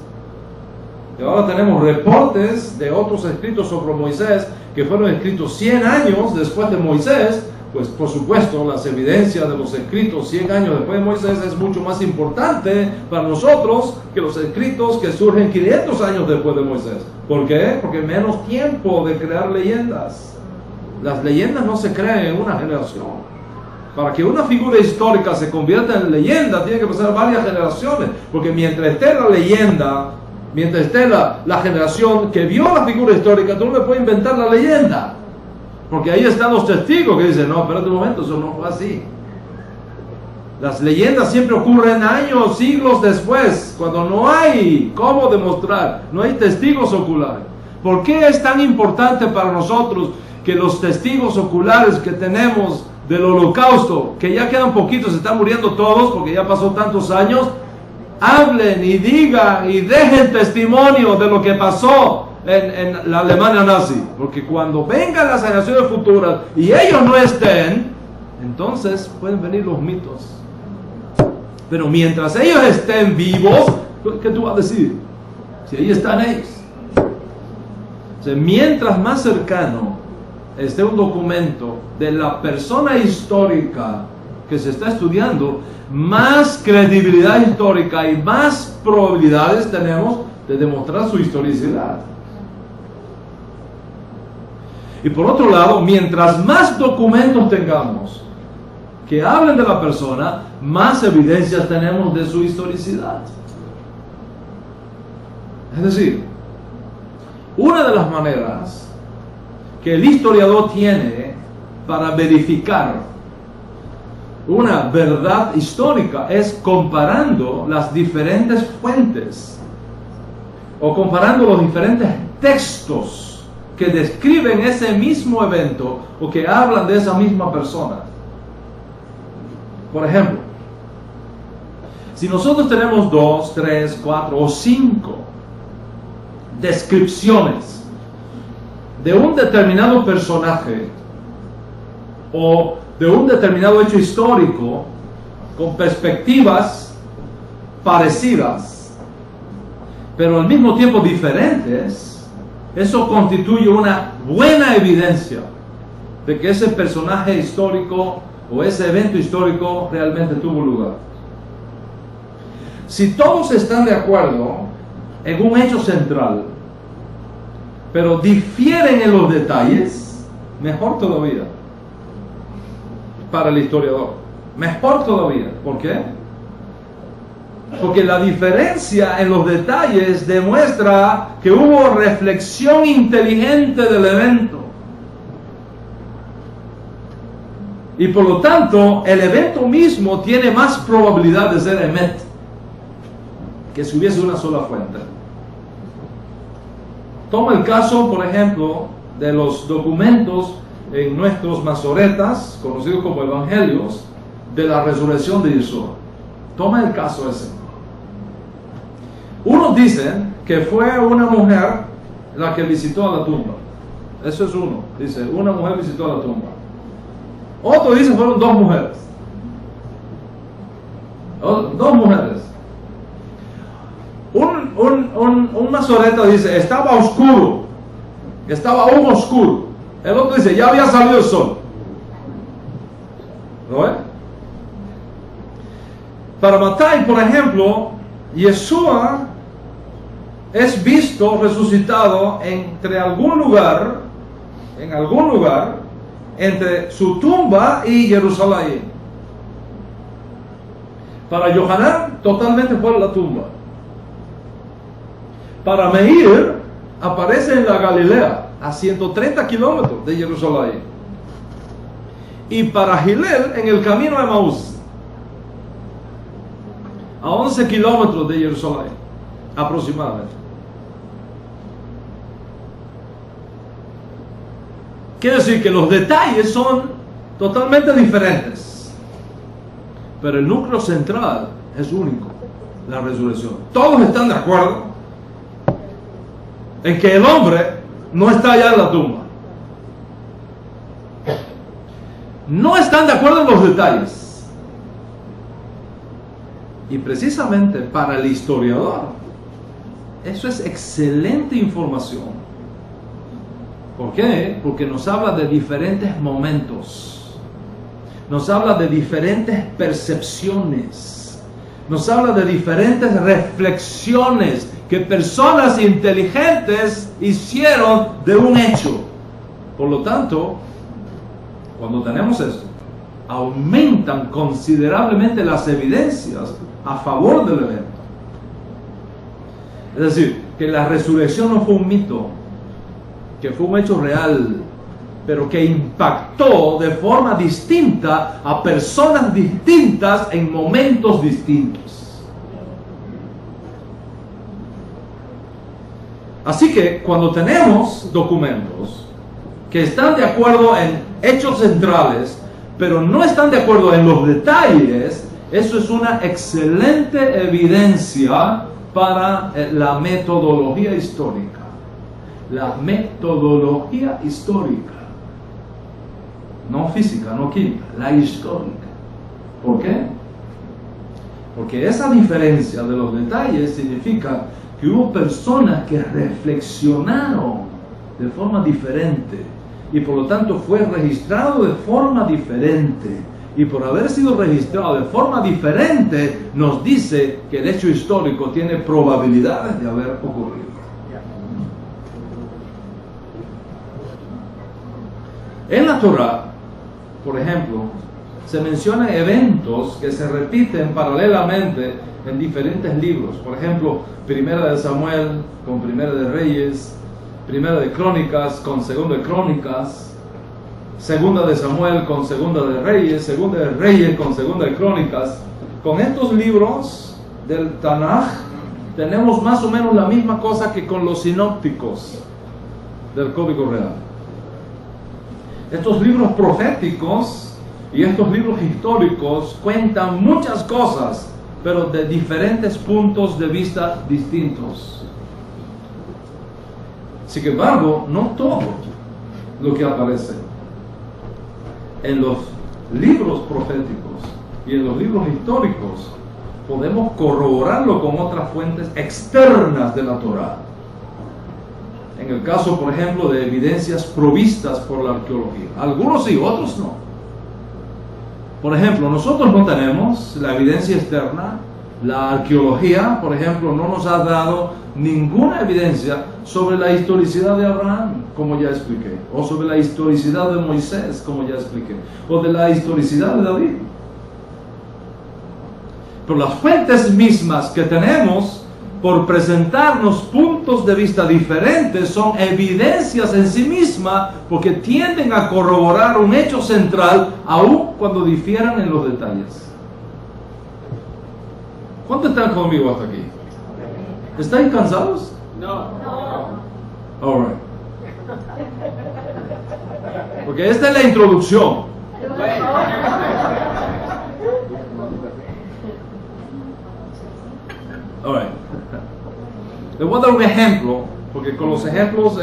A: y ahora tenemos reportes de otros escritos sobre Moisés que fueron escritos 100 años después de Moisés. Pues por supuesto las evidencias de los escritos 100 años después de Moisés es mucho más importante para nosotros que los escritos que surgen 500 años después de Moisés. ¿Por qué? Porque menos tiempo de crear leyendas. Las leyendas no se crean en una generación. Para que una figura histórica se convierta en leyenda tiene que pasar varias generaciones, porque mientras esté la leyenda, mientras esté la generación que vio la figura histórica, tú no le puedes inventar la leyenda. Porque ahí están los testigos que dicen, no, espérate un momento, eso no fue así. Las leyendas siempre ocurren años, siglos después, cuando no hay cómo demostrar, no hay testigos oculares. ¿Por qué es tan importante para nosotros que los testigos oculares que tenemos del holocausto, que ya quedan poquitos, se están muriendo todos porque ya pasó tantos años, hablen y digan y dejen testimonio de lo que pasó en la Alemania nazi? Porque cuando vengan las generaciones futuras y ellos no estén, entonces pueden venir los mitos. Pero mientras ellos estén vivos, ¿qué tú vas a decir? Si ahí están ellos. O sea, mientras más cercano esté un documento de la persona histórica que se está estudiando, más credibilidad histórica y más probabilidades tenemos de demostrar su historicidad. Y por otro lado, mientras más documentos tengamos que hablen de la persona, más evidencias tenemos de su historicidad. Es decir, una de las maneras que el historiador tiene para verificar una verdad histórica es comparando las diferentes fuentes o comparando los diferentes textos que describen ese mismo evento o que hablan de esa misma persona. Por ejemplo, si nosotros tenemos 2, 3, 4 o 5 descripciones de un determinado personaje o de un determinado hecho histórico con perspectivas parecidas, pero al mismo tiempo diferentes, eso constituye una buena evidencia de que ese personaje histórico o ese evento histórico realmente tuvo lugar. Si todos están de acuerdo en un hecho central, pero difieren en los detalles, mejor todavía para el historiador. Mejor todavía. ¿Por qué? Porque la diferencia en los detalles demuestra que hubo reflexión inteligente del evento. Y por lo tanto, el evento mismo tiene más probabilidad de ser emet que si hubiese una sola fuente. Toma el caso, por ejemplo, de los documentos en nuestros masoretas, conocidos como evangelios, de la resurrección de Yeshua. Toma el caso ese. Unos dicen que fue una mujer la que visitó a la tumba. Eso es uno. Dice, una mujer visitó a la tumba. Otro dice fueron dos mujeres. Dos mujeres. Un masoreta dice, estaba oscuro. Estaba aún oscuro. El otro dice, ya había salido el sol. ¿Lo ven? Para Mattai, por ejemplo, Yeshua es visto resucitado en algún lugar, entre su tumba y Jerusalén. Para Yohanan, totalmente fuera de la tumba. Para Meir, aparece en la Galilea, a 130 kilómetros de Jerusalén. Y para Hillel, en el camino de Emaús, a 11 kilómetros de Jerusalén, aproximadamente. Quiere decir que los detalles son totalmente diferentes, pero el núcleo central es único, la resurrección. Todos están de acuerdo en que el hombre no está allá en la tumba. No están de acuerdo en los detalles. Y precisamente para el historiador, eso es excelente información. ¿Por qué? Porque nos habla de diferentes momentos. Nos habla de diferentes percepciones. Nos habla de diferentes reflexiones que personas inteligentes hicieron de un hecho. Por lo tanto, cuando tenemos esto, aumentan considerablemente las evidencias a favor del evento. Es decir, que la resurrección no fue un mito, que fue un hecho real, pero que impactó de forma distinta a personas distintas en momentos distintos. Así que cuando tenemos documentos que están de acuerdo en hechos centrales, pero no están de acuerdo en los detalles, eso es una excelente evidencia para la metodología histórica. La metodología histórica, no física, no química, la histórica. ¿Por qué? Porque esa diferencia de los detalles significa que hubo personas que reflexionaron de forma diferente y por lo tanto fue registrado de forma diferente, y por haber sido registrado de forma diferente nos dice que el hecho histórico tiene probabilidades de haber ocurrido. En la Torá, por ejemplo, se mencionan eventos que se repiten paralelamente en diferentes libros. Por ejemplo, Primera de Samuel con Primera de Reyes, Primera de Crónicas con Segunda de Crónicas, Segunda de Samuel con Segunda de Reyes, Segunda de Reyes con Segunda de Crónicas. Con estos libros del Tanaj tenemos más o menos la misma cosa que con los sinópticos del Código Real. Estos libros proféticos y estos libros históricos cuentan muchas cosas, pero de diferentes puntos de vista distintos. Sin embargo, no todo lo que aparece en los libros proféticos y en los libros históricos podemos corroborarlo con otras fuentes externas de la Torá. En el caso, por ejemplo, de evidencias provistas por la arqueología. Algunos sí, otros no. Por ejemplo, nosotros no tenemos la evidencia externa. La arqueología, por ejemplo, no nos ha dado ninguna evidencia sobre la historicidad de Abraham, como ya expliqué, o sobre la historicidad de Moisés, como ya expliqué, o de la historicidad de David. Pero las fuentes mismas que tenemos, por presentarnos puntos de vista diferentes, son evidencias en sí mismas, porque tienden a corroborar un hecho central, aun cuando difieran en los detalles. ¿Cuántos están conmigo hasta aquí? ¿Estáis cansados?
B: No.
A: All right. Porque esta es la introducción. All right. Les voy a dar un ejemplo, porque con los ejemplos,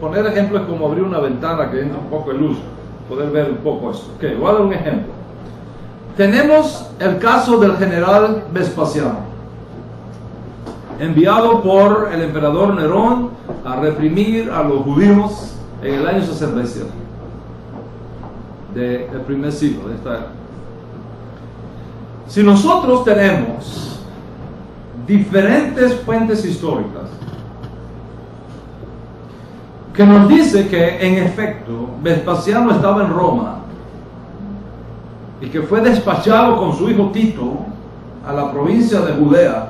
A: poner ejemplos es como abrir una ventana que entra un poco de luz, poder ver un poco esto. Ok, voy a dar un ejemplo. Tenemos el caso del general Vespasiano, enviado por el emperador Nerón a reprimir a los judíos en el año 67 del primer siglo de esta era. Si nosotros tenemos diferentes fuentes históricas que nos dice que en efecto Vespasiano estaba en Roma y que fue despachado con su hijo Tito a la provincia de Judea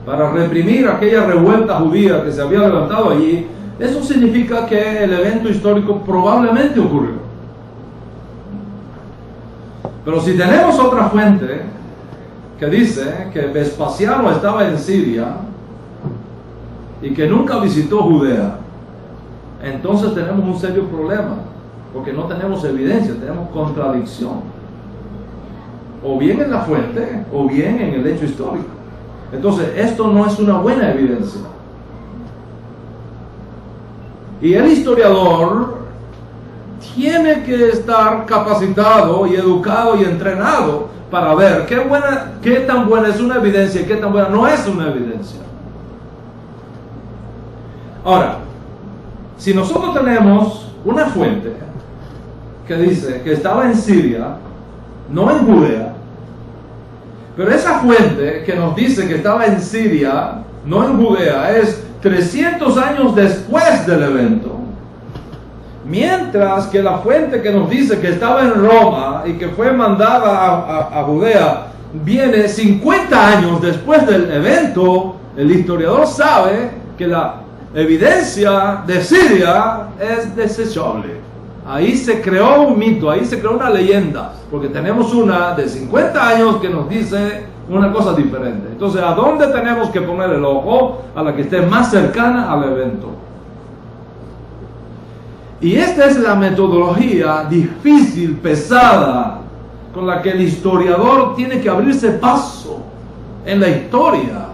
A: para reprimir aquella revuelta judía que se había levantado allí, eso significa que el evento histórico probablemente ocurrió. Pero si tenemos otra fuente que dice que Vespasiano estaba en Siria y que nunca visitó Judea, entonces tenemos un serio problema, porque no tenemos evidencia, tenemos contradicción, o bien en la fuente o bien en el hecho histórico. Entonces esto no es una buena evidencia, y el historiador tiene que estar capacitado y educado y entrenado para ver qué tan buena es una evidencia y qué tan buena no es una evidencia. Ahora, si nosotros tenemos una fuente que dice que estaba en Siria, no en Judea, pero esa fuente que nos dice que estaba en Siria, no en Judea, es 300 años después del evento, mientras que la fuente que nos dice que estaba en Roma y que fue mandada a Judea viene 50 años después del evento, el historiador sabe que la evidencia de Siria es desechable. Ahí se creó un mito, ahí se creó una leyenda, porque tenemos una de 50 años que nos dice una cosa diferente. Entonces, ¿a dónde tenemos que poner el ojo? A la que esté más cercana al evento. Y esta es la metodología difícil, pesada, con la que el historiador tiene que abrirse paso en la historia.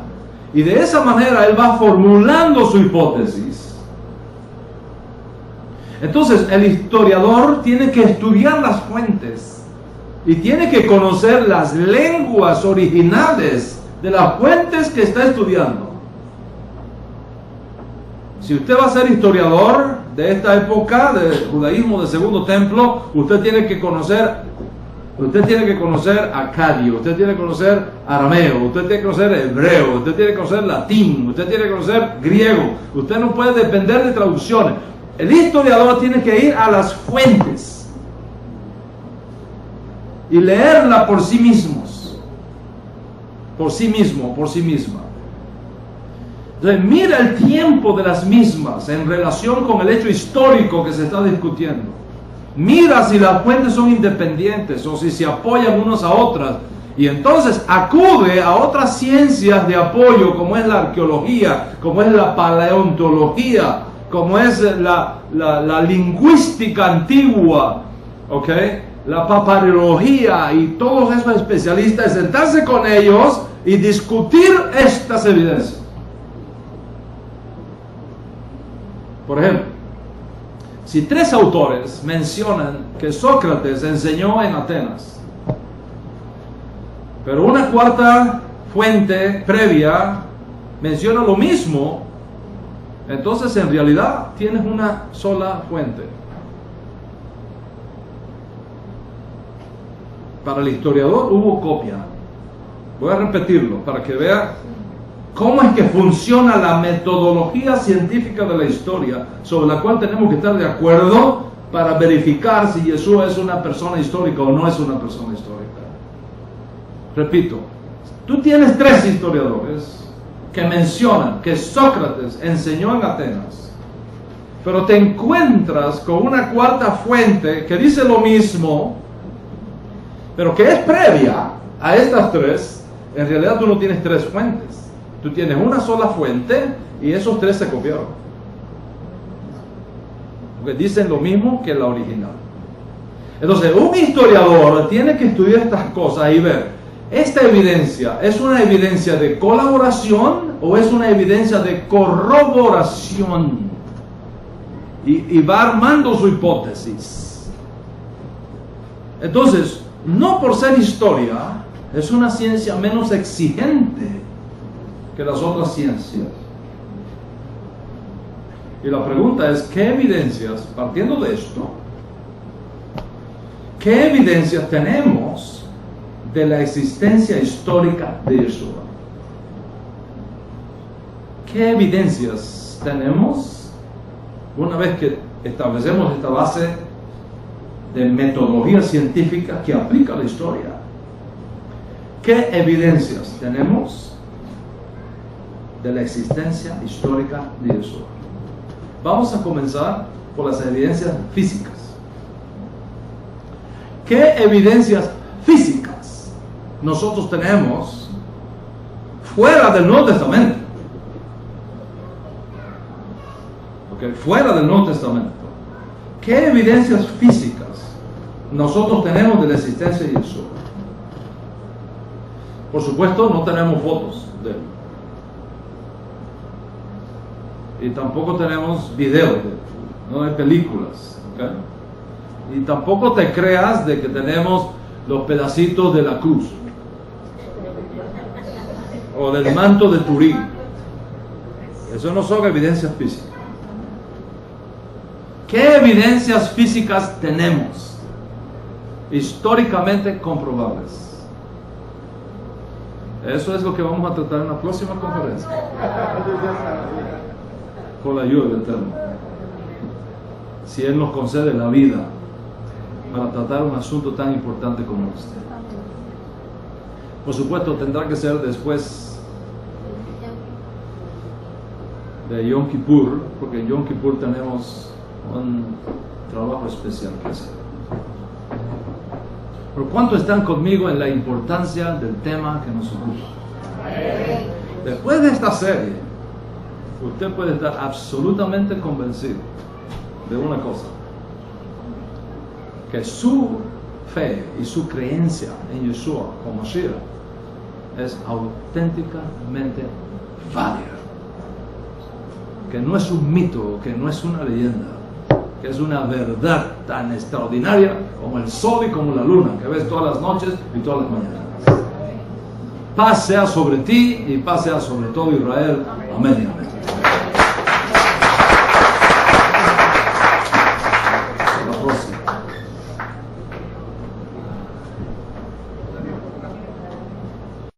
A: Y de esa manera él va formulando su hipótesis. Entonces el historiador tiene que estudiar las fuentes y tiene que conocer las lenguas originales de las fuentes que está estudiando. Si usted va a ser historiador de esta época del judaísmo del Segundo Templo, usted tiene que conocer acadio, usted tiene que conocer arameo, usted tiene que conocer hebreo, usted tiene que conocer latín, usted tiene que conocer griego. Usted no puede depender de traducciones. El historiador tiene que ir a las fuentes y leerla por sí mismos, por sí mismo, por sí misma. Entonces, mira el tiempo de las mismas en relación con el hecho histórico que se está discutiendo. Mira si las fuentes son independientes o si se apoyan unas a otras. Y entonces acude a otras ciencias de apoyo, como es la arqueología, como es la paleontología, como es la lingüística antigua, ¿ok? La papirología y todos esos especialistas, sentarse con ellos y discutir estas evidencias. Por ejemplo, si 3 autores mencionan que Sócrates enseñó en Atenas, pero una cuarta fuente previa menciona lo mismo, entonces en realidad tienes una sola fuente. para el historiador hubo copia. Voy a repetirlo para que vea cómo es que funciona la metodología científica de la historia, sobre la cual tenemos que estar de acuerdo para verificar si Yeshua es una persona histórica o no es una persona histórica. Repito, tú tienes 3 historiadores que mencionan que Sócrates enseñó en Atenas, pero te encuentras con una 4ª fuente que dice lo mismo, pero que es previa a estas 3. En realidad tú no tienes 3 fuentes, tú tienes una sola fuente y esos 3 se copiaron, porque dicen lo mismo que la original. Entonces un historiador tiene que estudiar estas cosas y ver, ¿esta evidencia es una evidencia de colaboración o es una evidencia de corroboración? Y va armando su hipótesis. Entonces, no por ser historia, es una ciencia menos exigente que las otras ciencias. Y la pregunta es, ¿qué evidencias, partiendo de esto, qué evidencias tenemos de la existencia histórica de Yeshua? ¿Qué evidencias tenemos una vez que establecemos esta base de metodología científica que aplica a la historia? ¿Qué evidencias tenemos de la existencia histórica de Yeshua? Vamos a comenzar por las evidencias físicas. ¿Qué evidencias físicas nosotros tenemos fuera del Nuevo Testamento? Okay, fuera del Nuevo Testamento. ¿Qué evidencias físicas nosotros tenemos de la existencia de Yeshua? Por supuesto, no tenemos fotos de él. Y tampoco tenemos videos de él, no hay películas. ¿Okay? Y tampoco te creas de que tenemos los pedacitos de la cruz o del manto de Turín. Eso no son evidencias físicas. ¿Qué evidencias físicas tenemos históricamente comprobables? Eso es lo que vamos a tratar en la próxima conferencia, con la ayuda del Eterno, si Él nos concede la vida para tratar un asunto tan importante como este. Por supuesto, tendrá que ser después de Yom Kippur, porque en Yom Kippur tenemos un trabajo especial que hacer. ¿Por cuánto están conmigo en la importancia del tema que nos ocupa? Después de esta serie, usted puede estar absolutamente convencido de una cosa: que su fe y su creencia en Yeshua como Mashiach es auténticamente válida. Que no es un mito, que no es una leyenda, que es una verdad tan extraordinaria como el sol y como la luna, que ves todas las noches y todas las mañanas. Paz sea sobre ti y paz sea sobre todo Israel. Amén y amén.